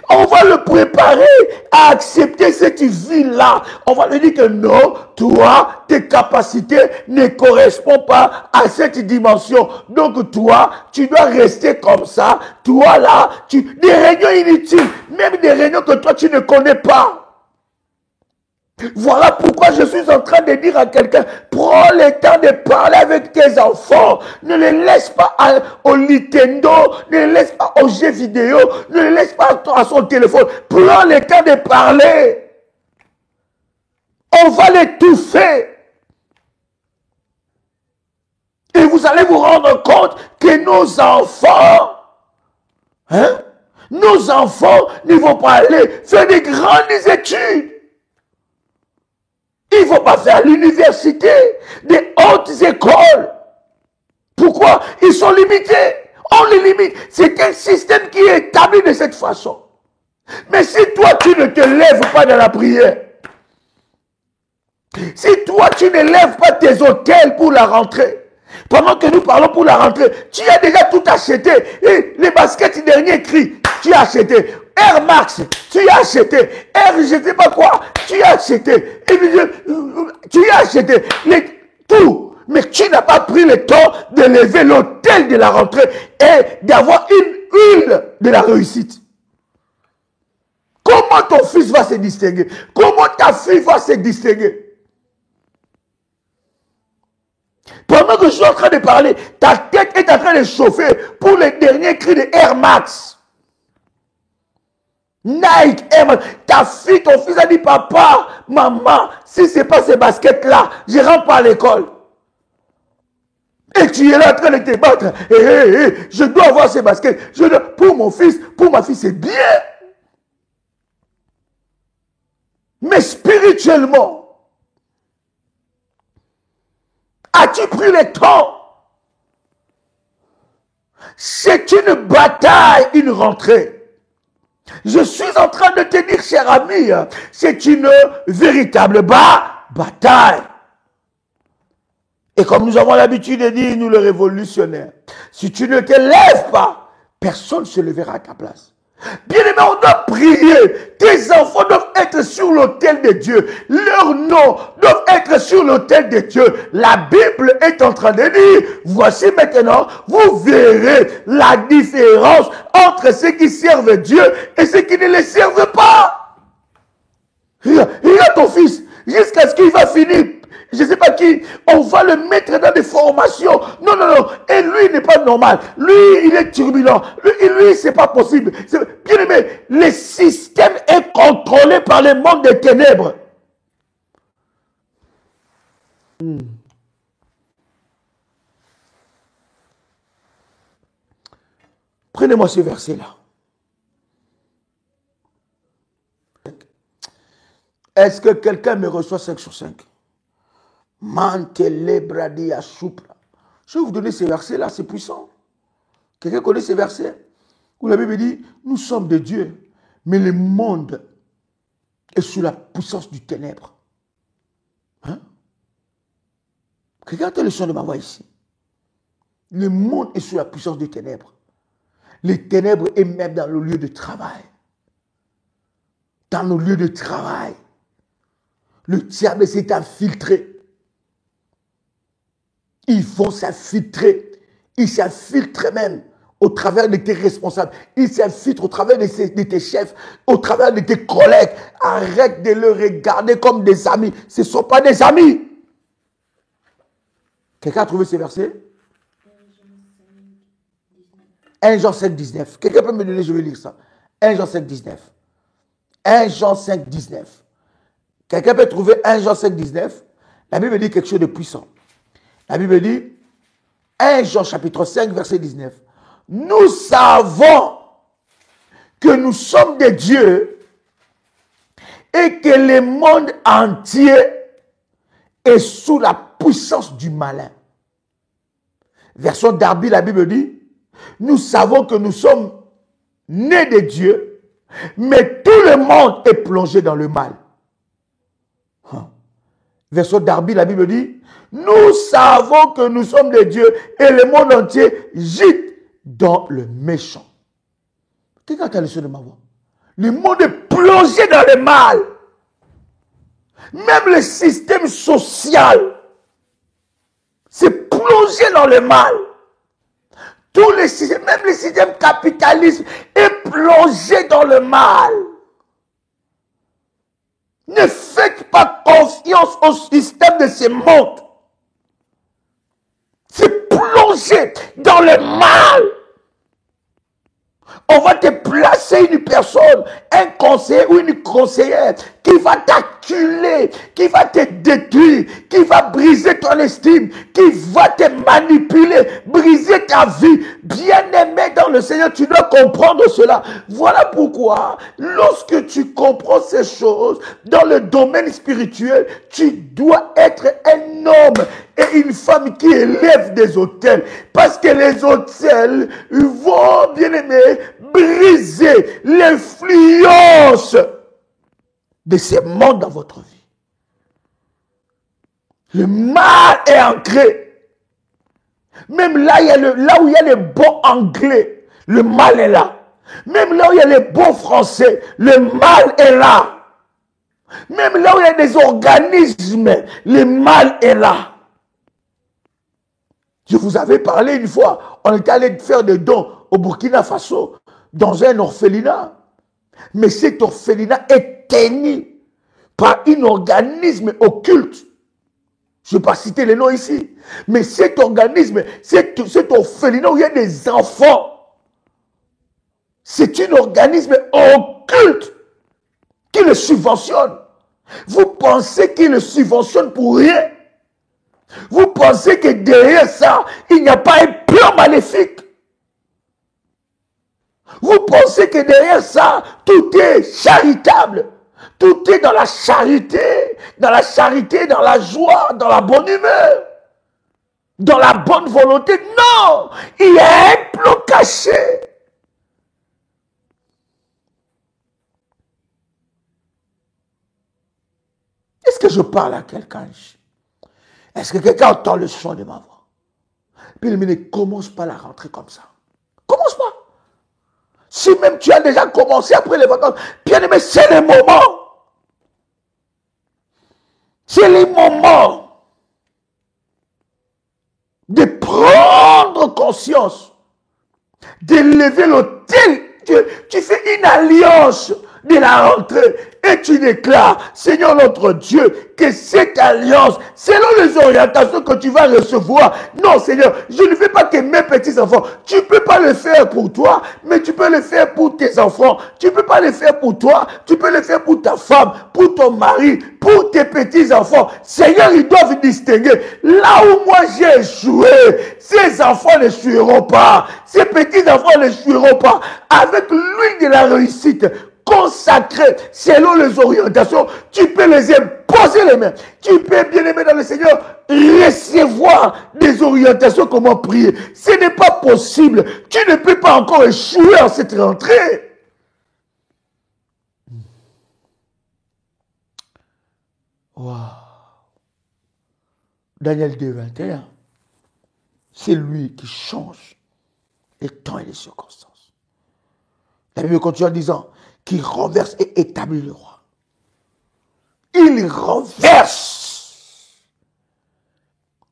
On va le préparer à accepter cette vie-là. On va lui dire que non, toi, tes capacités ne correspondent pas à cette dimension. Donc toi, tu dois rester comme ça. Toi là, des réunions inutiles, même des réunions que toi tu ne connais pas. Voilà pourquoi je suis en train de dire à quelqu'un, prends le temps de parler avec tes enfants. Ne les laisse pas au Nintendo, ne les laisse pas aux jeux vidéo, ne les laisse pas à son téléphone. Prends le temps de parler. On va l'étouffer. Et vous allez vous rendre compte que nos enfants ne vont pas aller faire des grandes études. Il ne faut pas faire l'université, des hautes écoles. Pourquoi? Ils sont limités. On les limite. C'est un système qui est établi de cette façon. Mais si toi, tu ne te lèves pas dans la prière, si toi, tu ne lèves pas tes hôtels pour la rentrée, pendant que nous parlons pour la rentrée, tu as déjà tout acheté. Et les baskets dernier cri, tu as acheté. Air Max, tu as acheté. Air, je ne sais pas quoi, tu as acheté. Et tu as acheté. Tout. Mais tu n'as pas pris le temps de lever l'hôtel de la rentrée et d'avoir une huile de la réussite. Comment ton fils va se distinguer? Comment ta fille va se distinguer? Pendant que je suis en train de parler, ta tête est en train de chauffer pour les derniers cris de Air Max. Nike, Air Max. Ta fille, ton fils a dit, papa, maman, si ce n'est pas ces baskets-là, je rentre pas à l'école. Et tu es là en train de te battre. Je dois avoir ces baskets. Pour mon fils, pour ma fille, c'est bien. Mais spirituellement, as-tu pris le temps? C'est une bataille, une rentrée. Je suis en train de te dire, cher ami, c'est une véritable bataille. Et comme nous avons l'habitude de dire, nous les révolutionnaires, si tu ne te lèves pas, personne ne se lèvera à ta place. Bien-aimé, on doit prier. Tes enfants doivent être sur l'autel de Dieu. Leurs noms doivent être sur l'autel de Dieu. La Bible est en train de dire, voici maintenant, vous verrez la différence entre ceux qui servent Dieu et ceux qui ne le servent pas. Regarde ton fils, jusqu'à ce qu'il va finir. Je ne sais pas qui, on va le mettre dans des formations. Non, non, non. Et lui, il n'est pas normal. Lui, il est turbulent. Lui, c'est pas possible. Bien aimé, le système est contrôlé par le monde des ténèbres. Prenez-moi ce verset-là. Est-ce que quelqu'un me reçoit 5 sur 5? Je vais vous donner ces versets-là, c'est puissant. Quelqu'un connaît ces versets? Où la Bible dit, nous sommes de Dieu, mais le monde est sous la puissance du ténèbre. Hein? Regardez le son de ma voix ici. Le monde est sous la puissance du ténèbre. Les ténèbres est même dans le lieu de travail. Dans nos lieux de travail. Le diable s'est infiltré. Ils vont s'infiltrer. Ils s'infiltrent même au travers de tes responsables. Ils s'infiltrent au travers de tes chefs, au travers de tes collègues. Arrête de les regarder comme des amis. Ce ne sont pas des amis. Quelqu'un a trouvé ces versets? 1 Jean 5, 19. Quelqu'un peut me donner, je vais lire ça. 1 Jean 5, 19. 1 Jean 5, 19. Quelqu'un peut trouver 1 Jean 5, 19. La Bible dit quelque chose de puissant. La Bible dit, 1 Jean chapitre 5, verset 19. Nous savons que nous sommes des dieux et que le monde entier est sous la puissance du malin. Version Darby, la Bible dit, nous savons que nous sommes nés de Dieu, mais tout le monde est plongé dans le mal. Version Darby, la Bible dit, nous savons que nous sommes des dieux et le monde entier gîte dans le méchant. Quelqu'un a le son de ma voix? Le monde est plongé dans le mal. Même le système social s'est plongé dans le mal. Tous les systèmes, même le système capitaliste est plongé dans le mal. Ne faites pas confiance au système de ce monde. C'est plongé dans le mal. On va te placer une personne, un conseiller ou une conseillère qui va t'acculer, qui va te détruire, qui va briser ton estime, qui va te manipuler, briser ta vie. Bien-aimé dans le Seigneur, tu dois comprendre cela. Voilà pourquoi, lorsque tu comprends ces choses dans le domaine spirituel, tu dois être un homme et une femme qui élève des autels. Parce que les autels vont, bien-aimé, briser l'influence de ces mondes dans votre vie. Le mal est ancré. Même là, où il y a les bons anglais, le mal est là. Même là où il y a les bons français, le mal est là. Même là où il y a des organismes, le mal est là. Je vous avais parlé une fois, on était allé faire des dons au Burkina Faso, dans un orphelinat. Mais cet orphelinat est tenu par un organisme occulte. Je ne vais pas citer les noms ici. Mais cet organisme, cet orphelinat où il y a des enfants, c'est un organisme occulte qui le subventionne. Vous pensez qu'il le subventionne pour rien? Vous pensez que derrière ça, il n'y a pas un plan maléfique. Vous pensez que derrière ça, tout est charitable. Tout est dans la charité, dans la joie, dans la bonne humeur, dans la bonne volonté. Non, il y a un plan caché. Est-ce que je parle à quelqu'un? Est-ce que quelqu'un entend le son de ma voix? Puis il me dit, ne commence pas la rentrée comme ça. Commence pas. Si même tu as déjà commencé après les vacances, bien aimé, c'est le moment. C'est le moment de prendre conscience, d'élever l'autel. Tu fais une alliance de la rentrée et tu déclares, Seigneur notre Dieu, que cette alliance, selon les orientations que tu vas recevoir, non Seigneur, je ne veux pas que mes petits-enfants, tu ne peux pas le faire pour toi, mais tu peux le faire pour tes enfants, tu ne peux pas le faire pour toi, tu peux le faire pour ta femme, pour ton mari, pour tes petits-enfants. Seigneur, ils doivent distinguer. Là où moi j'ai échoué, ces enfants n'échoueront pas, ces petits-enfants n'échoueront pas. Avec l'huile de la réussite, consacré selon les orientations, tu peux les imposer les mains. Tu peux, bien aimé dans le Seigneur, recevoir des orientations, comment prier. Ce n'est pas possible. Tu ne peux pas encore échouer en cette rentrée. Wow. Daniel 2, 21. C'est lui qui change les temps et les circonstances. La Bible continue en disant, qui renverse et établit le roi. Il renverse.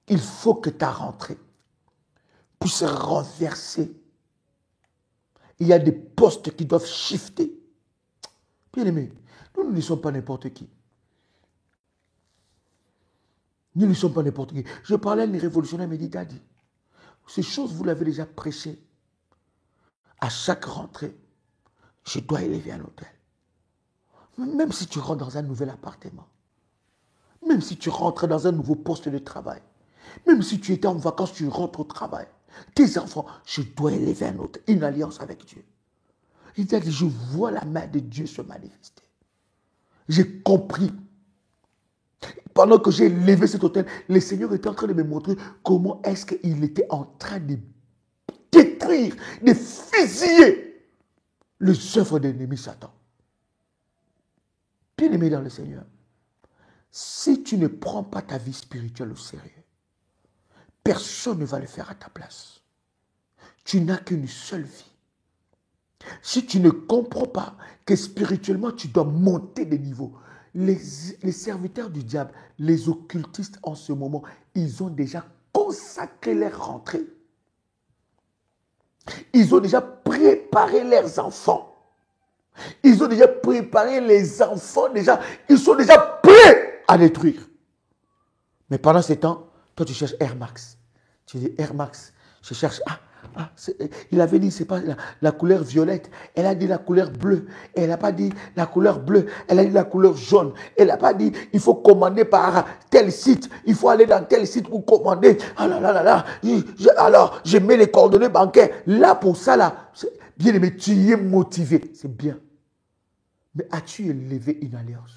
Il faut que ta rentrée puisse renverser. Il y a des postes qui doivent shifter. Bien aimé, nous ne sommes pas n'importe qui. Nous ne sommes pas n'importe qui. Je parlais à une révolutionnaire médita dit, ces choses, vous l'avez déjà prêché. À chaque rentrée, je dois élever un hôtel. Même si tu rentres dans un nouvel appartement, même si tu rentres dans un nouveau poste de travail, même si tu étais en vacances, tu rentres au travail, tes enfants, je dois élever un hôtel, une alliance avec Dieu. Il dit, je vois la main de Dieu se manifester. J'ai compris. Pendant que j'ai élevé cet hôtel, le Seigneur était en train de me montrer comment est-ce qu'il était en train de détruire, de fusiller les œuvres de l'ennemi Satan. Bien-aimé dans le Seigneur, si tu ne prends pas ta vie spirituelle au sérieux, personne ne va le faire à ta place. Tu n'as qu'une seule vie. Si tu ne comprends pas que spirituellement tu dois monter de niveau, les serviteurs du diable, les occultistes en ce moment, ils ont déjà consacré leur rentrée. Ils ont déjà préparé leurs enfants. Ils ont déjà préparé les enfants, déjà, ils sont déjà prêts à détruire. Mais pendant ce temps, toi tu cherches Air Max. Tu dis Air Max, je cherche, il avait dit, c'est pas la couleur violette, elle a dit la couleur bleue, elle n'a pas dit la couleur bleue, elle a dit la couleur jaune, elle n'a pas dit, il faut commander par tel site, il faut aller dans tel site pour commander, alors je mets les coordonnées bancaires, là pour ça, là, bien aimé, tu y es motivé, c'est bien. Mais as-tu élevé une alliance?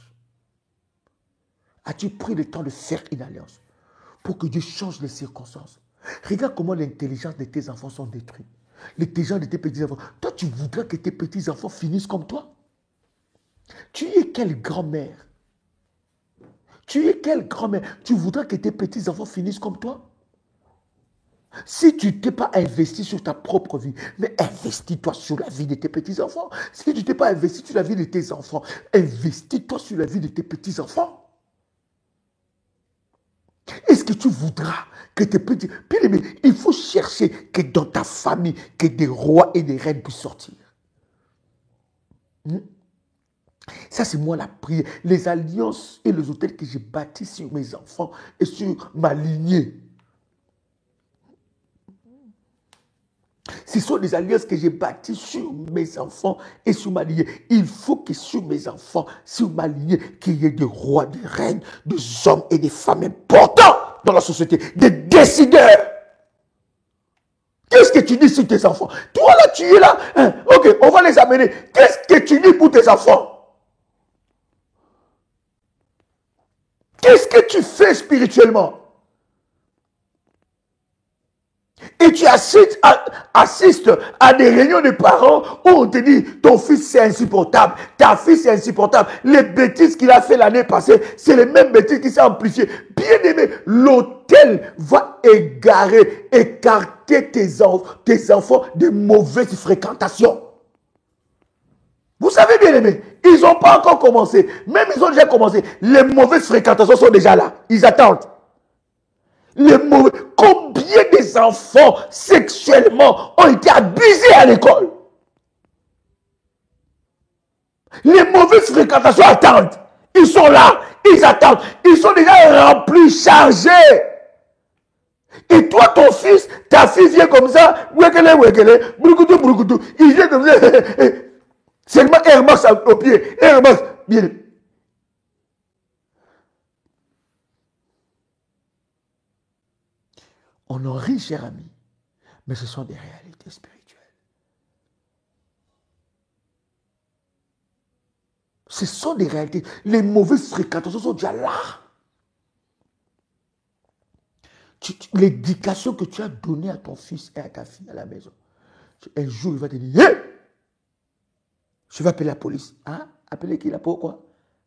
As-tu pris le temps de faire une alliance pour que Dieu change les circonstances? Regarde comment l'intelligence de tes enfants sont détruits. L'intelligence de tes petits-enfants. Toi, tu voudrais que tes petits-enfants finissent comme toi? Tu es quelle grand-mère? Tu es quelle grand-mère? Tu voudrais que tes petits-enfants finissent comme toi? Si tu ne t'es pas investi sur ta propre vie, mais investis-toi sur la vie de tes petits-enfants. Si tu ne t'es pas investi sur la vie de tes enfants, investis-toi sur la vie de tes petits-enfants. Est-ce que tu voudras que tes petits... Bien-aimé, il faut chercher que dans ta famille, que des rois et des reines puissent sortir. Ça, c'est moi la prière. Les alliances et les hôtels que j'ai bâtis sur mes enfants et sur ma lignée. Ce sont des alliances que j'ai bâties sur mes enfants et sur ma lignée. Il faut que sur mes enfants, sur ma lignée, qu'il y ait des rois, des reines, des hommes et des femmes importants toi dans la société, des décideurs. Qu'est-ce que tu dis sur tes enfants? Toi là, tu es là, hein, ok, on va les amener. Qu'est-ce que tu dis pour tes enfants? Qu'est-ce que tu fais spirituellement? Et tu assistes à des réunions de parents où on te dit ton fils c'est insupportable, ta fille c'est insupportable. Les bêtises qu'il a fait l'année passée, c'est les mêmes bêtises qui sont amplifiées. Bien aimé, l'autel va écarter tes enfants de mauvaises fréquentations. Vous savez bien aimé, ils n'ont pas encore commencé. Même ils ont déjà commencé. Les mauvaises fréquentations sont déjà là. Ils attendent. Combien des enfants sexuellement ont été abusés à l'école? Les mauvaises fréquentations attendent. Ils sont là, ils attendent. Ils sont déjà remplis, chargés. Et toi, ton fils, ta fille vient comme ça, il vient comme ça. Seulement Air Max au pied. Air Max, bien. On en rit, cher ami, mais ce sont des réalités spirituelles. Ce sont des réalités. Les mauvaises fréquentations sont déjà là. L'éducation que tu as donnée à ton fils et à ta fille à la maison, un jour, il va te dire, hey! Je vais appeler la police. Hein? Appeler qui? La peau quoi?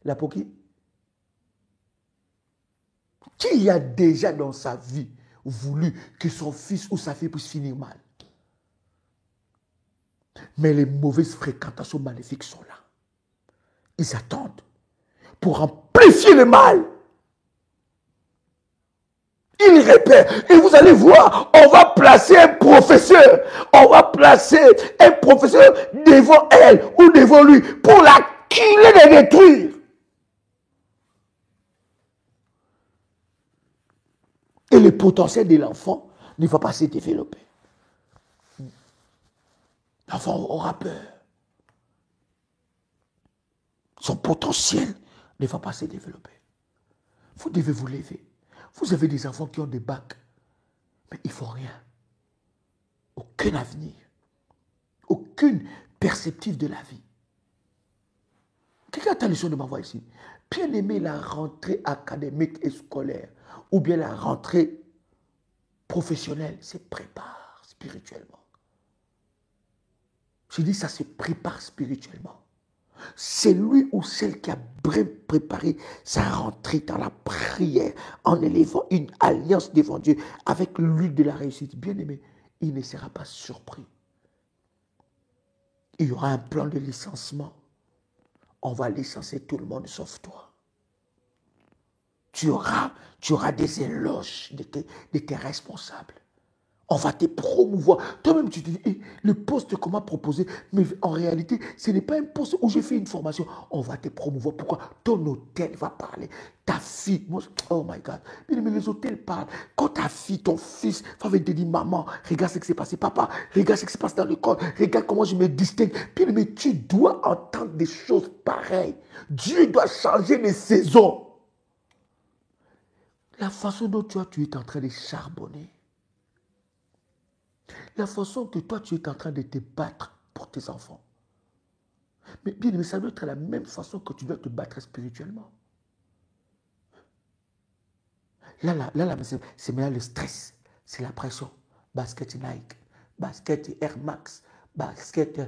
La peau qui? Qui a déjà dans sa vie voulu que son fils ou sa fille puisse finir mal? Mais les mauvaises fréquentations maléfiques sont là. Ils attendent pour amplifier le mal. Ils répètent. Et vous allez voir, on va placer un professeur. On va placer un professeur devant elle ou devant lui pour l'acculer de détruire. Et le potentiel de l'enfant ne va pas se développer. L'enfant aura peur. Son potentiel ne va pas se développer. Vous devez vous lever. Vous avez des enfants qui ont des bacs, mais ils ne font rien. Aucun avenir. Aucune perspective de la vie. Quelqu'un a l'intention de m'envoyer ici. Bien aimé la rentrée académique et scolaire, ou bien la rentrée professionnelle, se prépare spirituellement. Je dis ça se prépare spirituellement. C'est lui ou celle qui a préparé sa rentrée dans la prière en élevant une alliance devant Dieu avec l'huile de la réussite. Bien aimé, il ne sera pas surpris. Il y aura un plan de licenciement. On va licencier tout le monde sauf toi. Tu auras des éloges de tes responsables. On va te promouvoir. Toi-même, tu te dis, hey, le poste qu'on m'a proposé, mais en réalité, ce n'est pas un poste où j'ai fait une formation. On va te promouvoir. Pourquoi? Ton hôtel va parler. Ta fille, moi, oh my God. Mais les hôtels parlent. Quand ta fille, ton fils, va venir te dire, maman, regarde ce qui s'est passé. Papa, regarde ce qui se passe dans l'école. Regarde comment je me distingue. Bien, mais tu dois entendre des choses pareilles. Dieu doit changer les saisons. La façon dont tu es en train de charbonner. La façon que toi, tu es en train de te battre pour tes enfants. Mais bien aimé, ça doit être la même façon que tu dois te battre spirituellement. Là, c'est maintenant le stress. C'est la pression. Basket Nike, basket Air Max, basket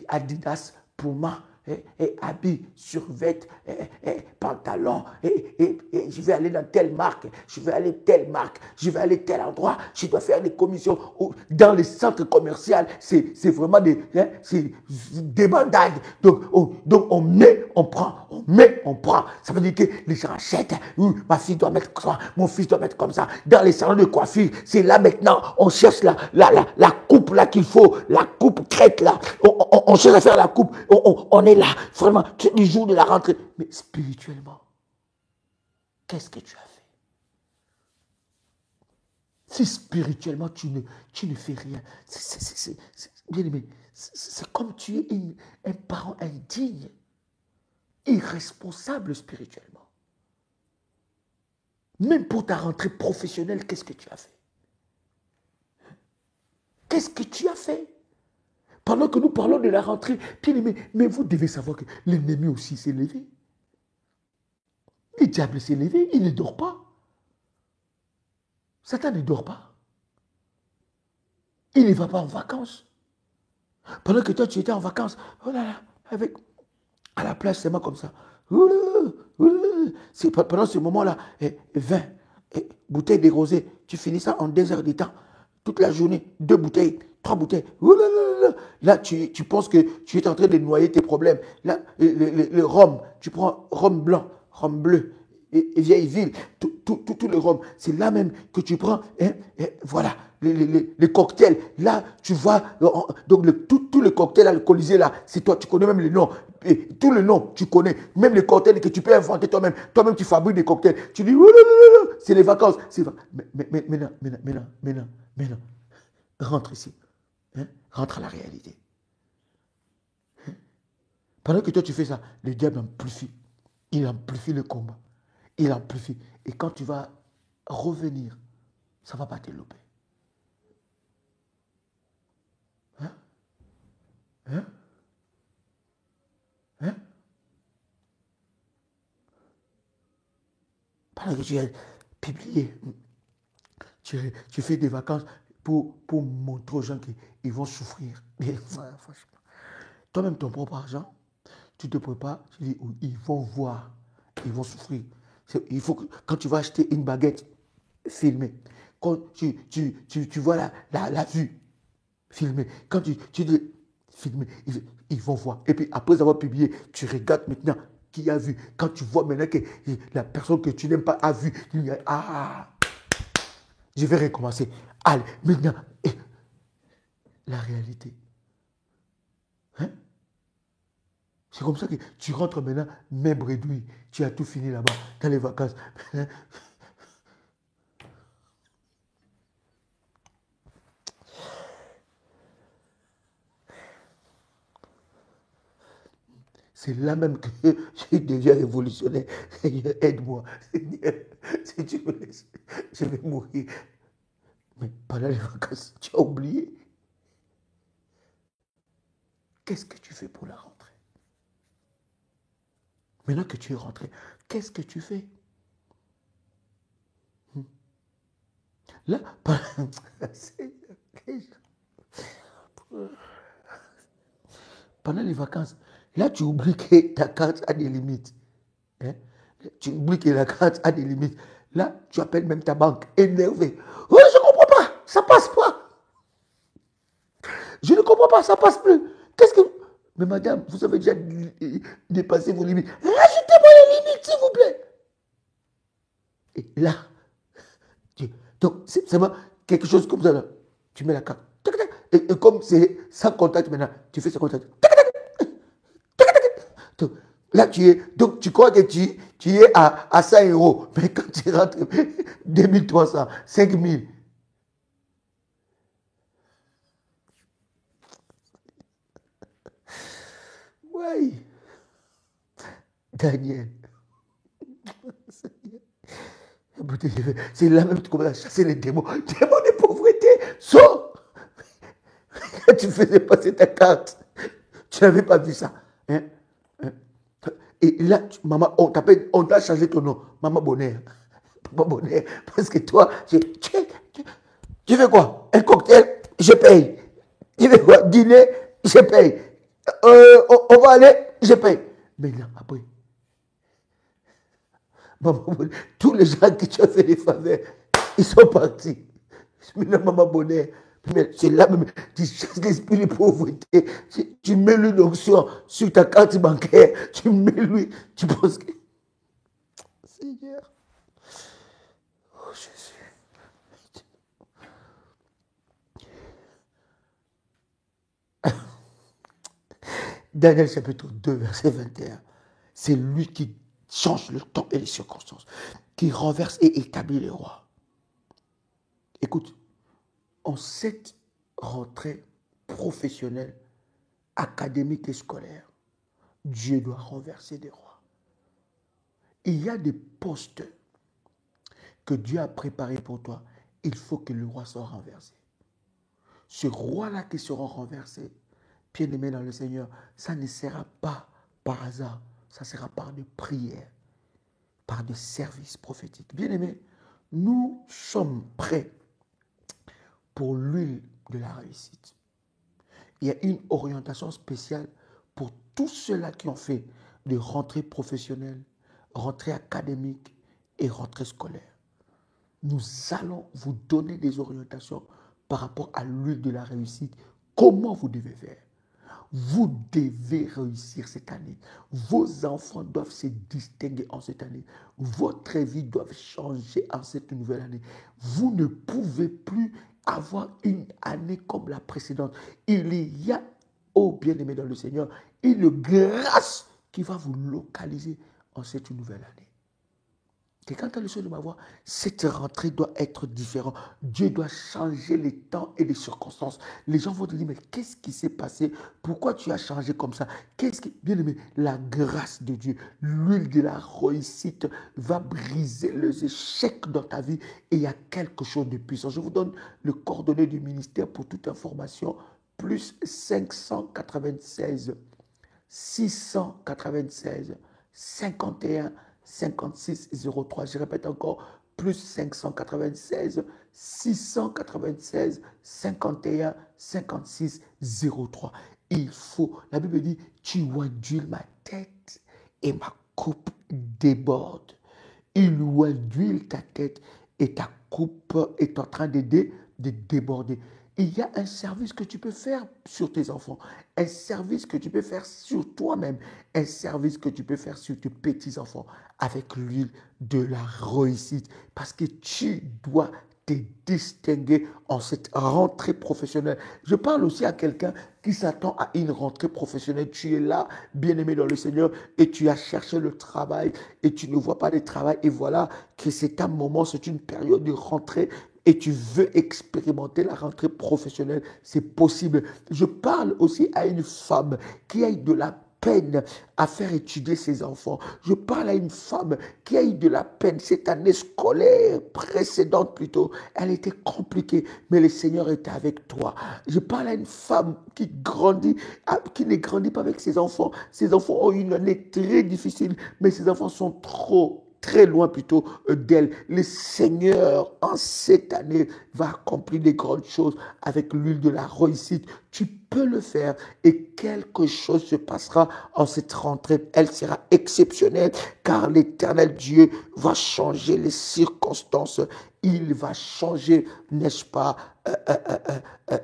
Adidas, Puma, habits, survêt, pantalon, je vais aller dans telle marque, je vais aller telle marque, je vais aller tel endroit, je dois faire des commissions. Dans les centres commerciaux, c'est vraiment des bandades. Donc on met, on prend, on met, on prend. Ça veut dire que les gens achètent. Ma fille doit mettre comme ça, mon fils doit mettre comme ça. Dans les salons de coiffure, c'est là maintenant, on cherche la coupe là qu'il faut, la coupe crête là. On cherche à faire la coupe, on est là, vraiment, du jour de la rentrée. Mais spirituellement, qu'est-ce que tu as fait? Si spirituellement, tu ne fais rien, bien aimé, c'est comme tu es un parent indigne, irresponsable spirituellement. Même pour ta rentrée professionnelle, qu'est-ce que tu as fait? Qu'est-ce que tu as fait? Pendant que nous parlons de la rentrée, bien-aimé, mais vous devez savoir que l'ennemi aussi s'est levé. Le diable s'est levé, il ne dort pas. Satan ne dort pas. Il ne va pas en vacances. Pendant que toi, tu étais en vacances, oh là là, avec, à la plage, c'est moi comme ça. Pendant ce moment-là, 20 bouteilles de rosé, tu finis ça en 2 heures de temps. Toute la journée, 2 bouteilles, 3 bouteilles. Là, tu penses que tu es en train de noyer tes problèmes. Là, le rhum, tu prends rhum blanc, rhum bleu, et vieille ville, tout le rhum. C'est là même que tu prends, voilà, les cocktails. Là, tu vois, donc tout le cocktail alcoolisé là, c'est toi, tu connais même les noms. Et tout le nom, tu connais. Même les cocktails que tu peux inventer toi-même. Toi-même, tu fabriques des cocktails. Tu dis, c'est les vacances. Maintenant, rentre ici. Hein? Rentre à la réalité. Hein? Pendant que toi, tu fais ça, le diable amplifie. Il amplifie le combat. Il amplifie. Et quand tu vas revenir, ça ne va pas te louper. Hein? Hein? Hein? Pendant que tu as publié, tu fais des vacances pour montrer aux gens qu'ils vont souffrir. Toi-même, ton propre argent, tu te prépares, tu dis, ils vont voir, ils vont souffrir. Il faut que, quand tu vas acheter une baguette, filmer. Quand tu vois la vue, filmer. Quand tu dis, filmer, ils vont voir. Et puis, après avoir publié, tu regardes maintenant qui a vu. Quand tu vois maintenant que la personne que tu n'aimes pas a vu, tu dis, ah, je vais recommencer. Allez, maintenant, la réalité. Hein? C'est comme ça que tu rentres maintenant, même réduit. Tu as tout fini là-bas, dans les vacances. C'est là même que je deviens révolutionnaire. Seigneur, aide-moi. Seigneur, si tu me laisses, je vais mourir. Mais pendant les vacances, tu as oublié. Qu'est-ce que tu fais pour la rentrée? Maintenant que tu es rentré, qu'est-ce que tu fais? Là, pendant les vacances, là, tu oublies que ta carte a des limites. Hein? Tu oublies que la carte a des limites. Là, tu appelles même ta banque, énervé. Oh, je ne comprends pas, ça passe pas. Je ne comprends pas, ça passe plus. Qu'est-ce que... Mais madame, vous avez déjà dépassé vos limites. Rajoutez-moi les limites, s'il vous plaît. Et là, donc, c'est vraiment quelque chose comme ça. Là. Tu mets la carte. Et comme c'est sans contact maintenant, tu fais sans contact. Donc, là, donc, tu crois que tu es à 100 euros. Mais quand tu rentres, 2300, 5000. Oui. Daniel. C'est là même que tu commences à chasser les démons. Démons de pauvreté. Sors. Quand tu faisais passer ta carte, tu n'avais pas vu ça. Hein? Et là, maman, on t'a changé ton nom. Maman Bonheur. Maman Bonheur. Parce que toi, tu fais quoi? Un cocktail, je paye. Tu fais quoi? Dîner, je paye. On va aller, je paye. Mais là, après, maman Bonheur, tous les gens qui tu as fait des faveurs, ils sont partis. Maintenant, maman Bonheur. C'est là même, tu chasses l'esprit de pauvreté, tu mets une onction sur ta carte bancaire, tu mets lui, tu penses que... Seigneur, oh Jésus. Daniel chapitre 2, verset 21, c'est lui qui change le temps et les circonstances, qui renverse et établit les rois. Écoute, en cette rentrée professionnelle, académique et scolaire, Dieu doit renverser des rois. Il y a des postes que Dieu a préparé pour toi, il faut que le roi soit renversé. Ce roi-là qui sera renversé, bien-aimé dans le Seigneur, ça ne sera pas par hasard, ça sera par des prières, par des services prophétiques. Bien-aimé, nous sommes prêts pour l'huile de la réussite. Il y a une orientation spéciale pour tous ceux-là qui ont fait de rentrée professionnelle, rentrée académique et rentrée scolaire. Nous allons vous donner des orientations par rapport à l'huile de la réussite. Comment vous devez faire? Vous devez réussir cette année. Vos enfants doivent se distinguer en cette année. Votre vie doit changer en cette nouvelle année. Vous ne pouvez plus avoir une année comme la précédente. Il y a, oh bien-aimé dans le Seigneur, une grâce qui va vous localiser en cette nouvelle année. Quelqu'un a le son de ma voix, cette rentrée doit être différente. Dieu doit changer les temps et les circonstances. Les gens vont te dire, mais qu'est-ce qui s'est passé? Pourquoi tu as changé comme ça? Bien aimé, la grâce de Dieu, l'huile de la réussite va briser les échecs dans ta vie et il y a quelque chose de puissant. Je vous donne le coordonnées du ministère pour toute information, plus 596 696 51 56 03. Je répète encore, plus 596 696 51 56 03. Il faut, la Bible dit, tu ondules ma tête et ma coupe déborde. Il onduile ta tête et ta coupe est en train de déborder. Il y a un service que tu peux faire sur tes enfants, un service que tu peux faire sur toi-même, un service que tu peux faire sur tes petits-enfants avec l'huile de la réussite. Parce que tu dois te distinguer en cette rentrée professionnelle. Je parle aussi à quelqu'un qui s'attend à une rentrée professionnelle. Tu es là, bien-aimé dans le Seigneur, et tu as cherché le travail et tu ne vois pas de travail. Et voilà que c'est un moment, c'est une période de rentrée et tu veux expérimenter la rentrée professionnelle, c'est possible. Je parle aussi à une femme qui a eu de la peine à faire étudier ses enfants. Je parle à une femme qui a eu de la peine cette année scolaire précédente plutôt. Elle était compliquée, mais le Seigneur était avec toi. Je parle à une femme qui grandit, qui ne grandit pas avec ses enfants. Ses enfants ont une année très difficile, mais ses enfants sont très loin plutôt d'elle. Le Seigneur, en cette année, va accomplir des grandes choses avec l'huile de la réussite. Tu peux le faire et quelque chose se passera en cette rentrée. Elle sera exceptionnelle car l'Éternel Dieu va changer les circonstances. Il va changer, n'est-ce pas,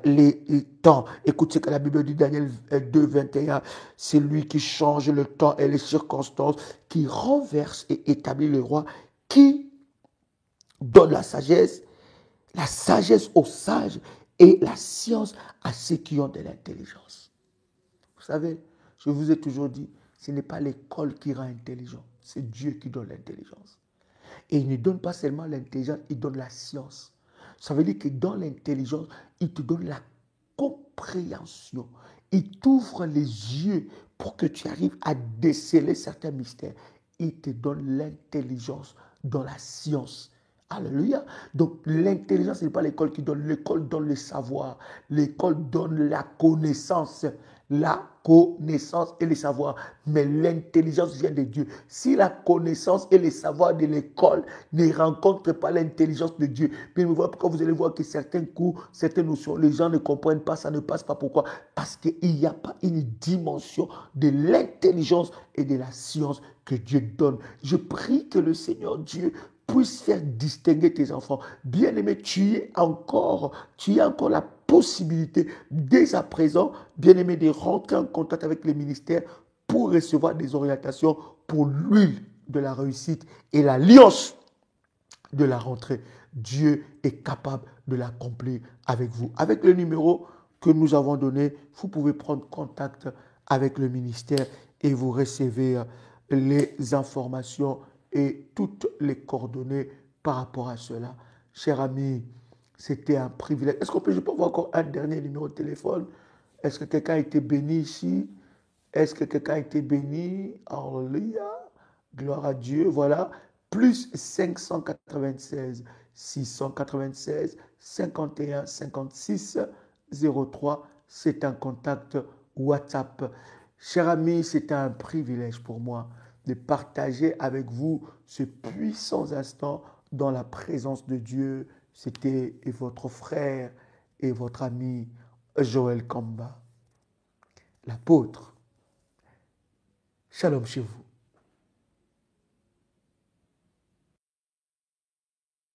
les temps. Écoute ce que la Bible dit, Daniel 2, 21. C'est lui qui change le temps et les circonstances, qui renverse et établit le roi, qui donne la sagesse aux sages et la science à ceux qui ont de l'intelligence. Vous savez, je vous ai toujours dit, ce n'est pas l'école qui rend intelligent, c'est Dieu qui donne l'intelligence. Et il ne donne pas seulement l'intelligence, il donne la science. Ça veut dire que dans l'intelligence, il te donne la compréhension. Il t'ouvre les yeux pour que tu arrives à déceler certains mystères. Il te donne l'intelligence dans la science. Alléluia. Donc l'intelligence, ce n'est pas l'école qui donne. L'école donne le savoir. L'école donne la connaissance. La connaissance et le savoir. Mais l'intelligence vient de Dieu. Si la connaissance et le savoir de l'école ne rencontrent pas l'intelligence de Dieu, puis pourquoi vous allez voir que certains cours, certaines notions, les gens ne comprennent pas, ça ne passe pas. Pourquoi? Parce qu'il n'y a pas une dimension de l'intelligence et de la science que Dieu donne. Je prie que le Seigneur Dieu puisse faire distinguer tes enfants. Bien-aimé, tu as encore la possibilité, dès à présent, bien-aimé, de rentrer en contact avec les ministères pour recevoir des orientations pour l'huile de la réussite et l'alliance de la rentrée. Dieu est capable de l'accomplir avec vous. Avec le numéro que nous avons donné, vous pouvez prendre contact avec le ministère et vous recevez les informations et toutes les coordonnées par rapport à cela. Cher ami, c'était un privilège. Est-ce je peux avoir encore un dernier numéro de téléphone? Est-ce que quelqu'un a été béni ici? Est-ce que quelqu'un a été béni? Alléluia. Gloire à Dieu. Voilà. plus 596 696 51 56 03. C'est un contact WhatsApp. Cher ami, c'est un privilège pour moi de partager avec vous ce puissant instant dans la présence de Dieu. C'était votre frère et votre ami Joël Kamba, l'apôtre. Shalom chez vous.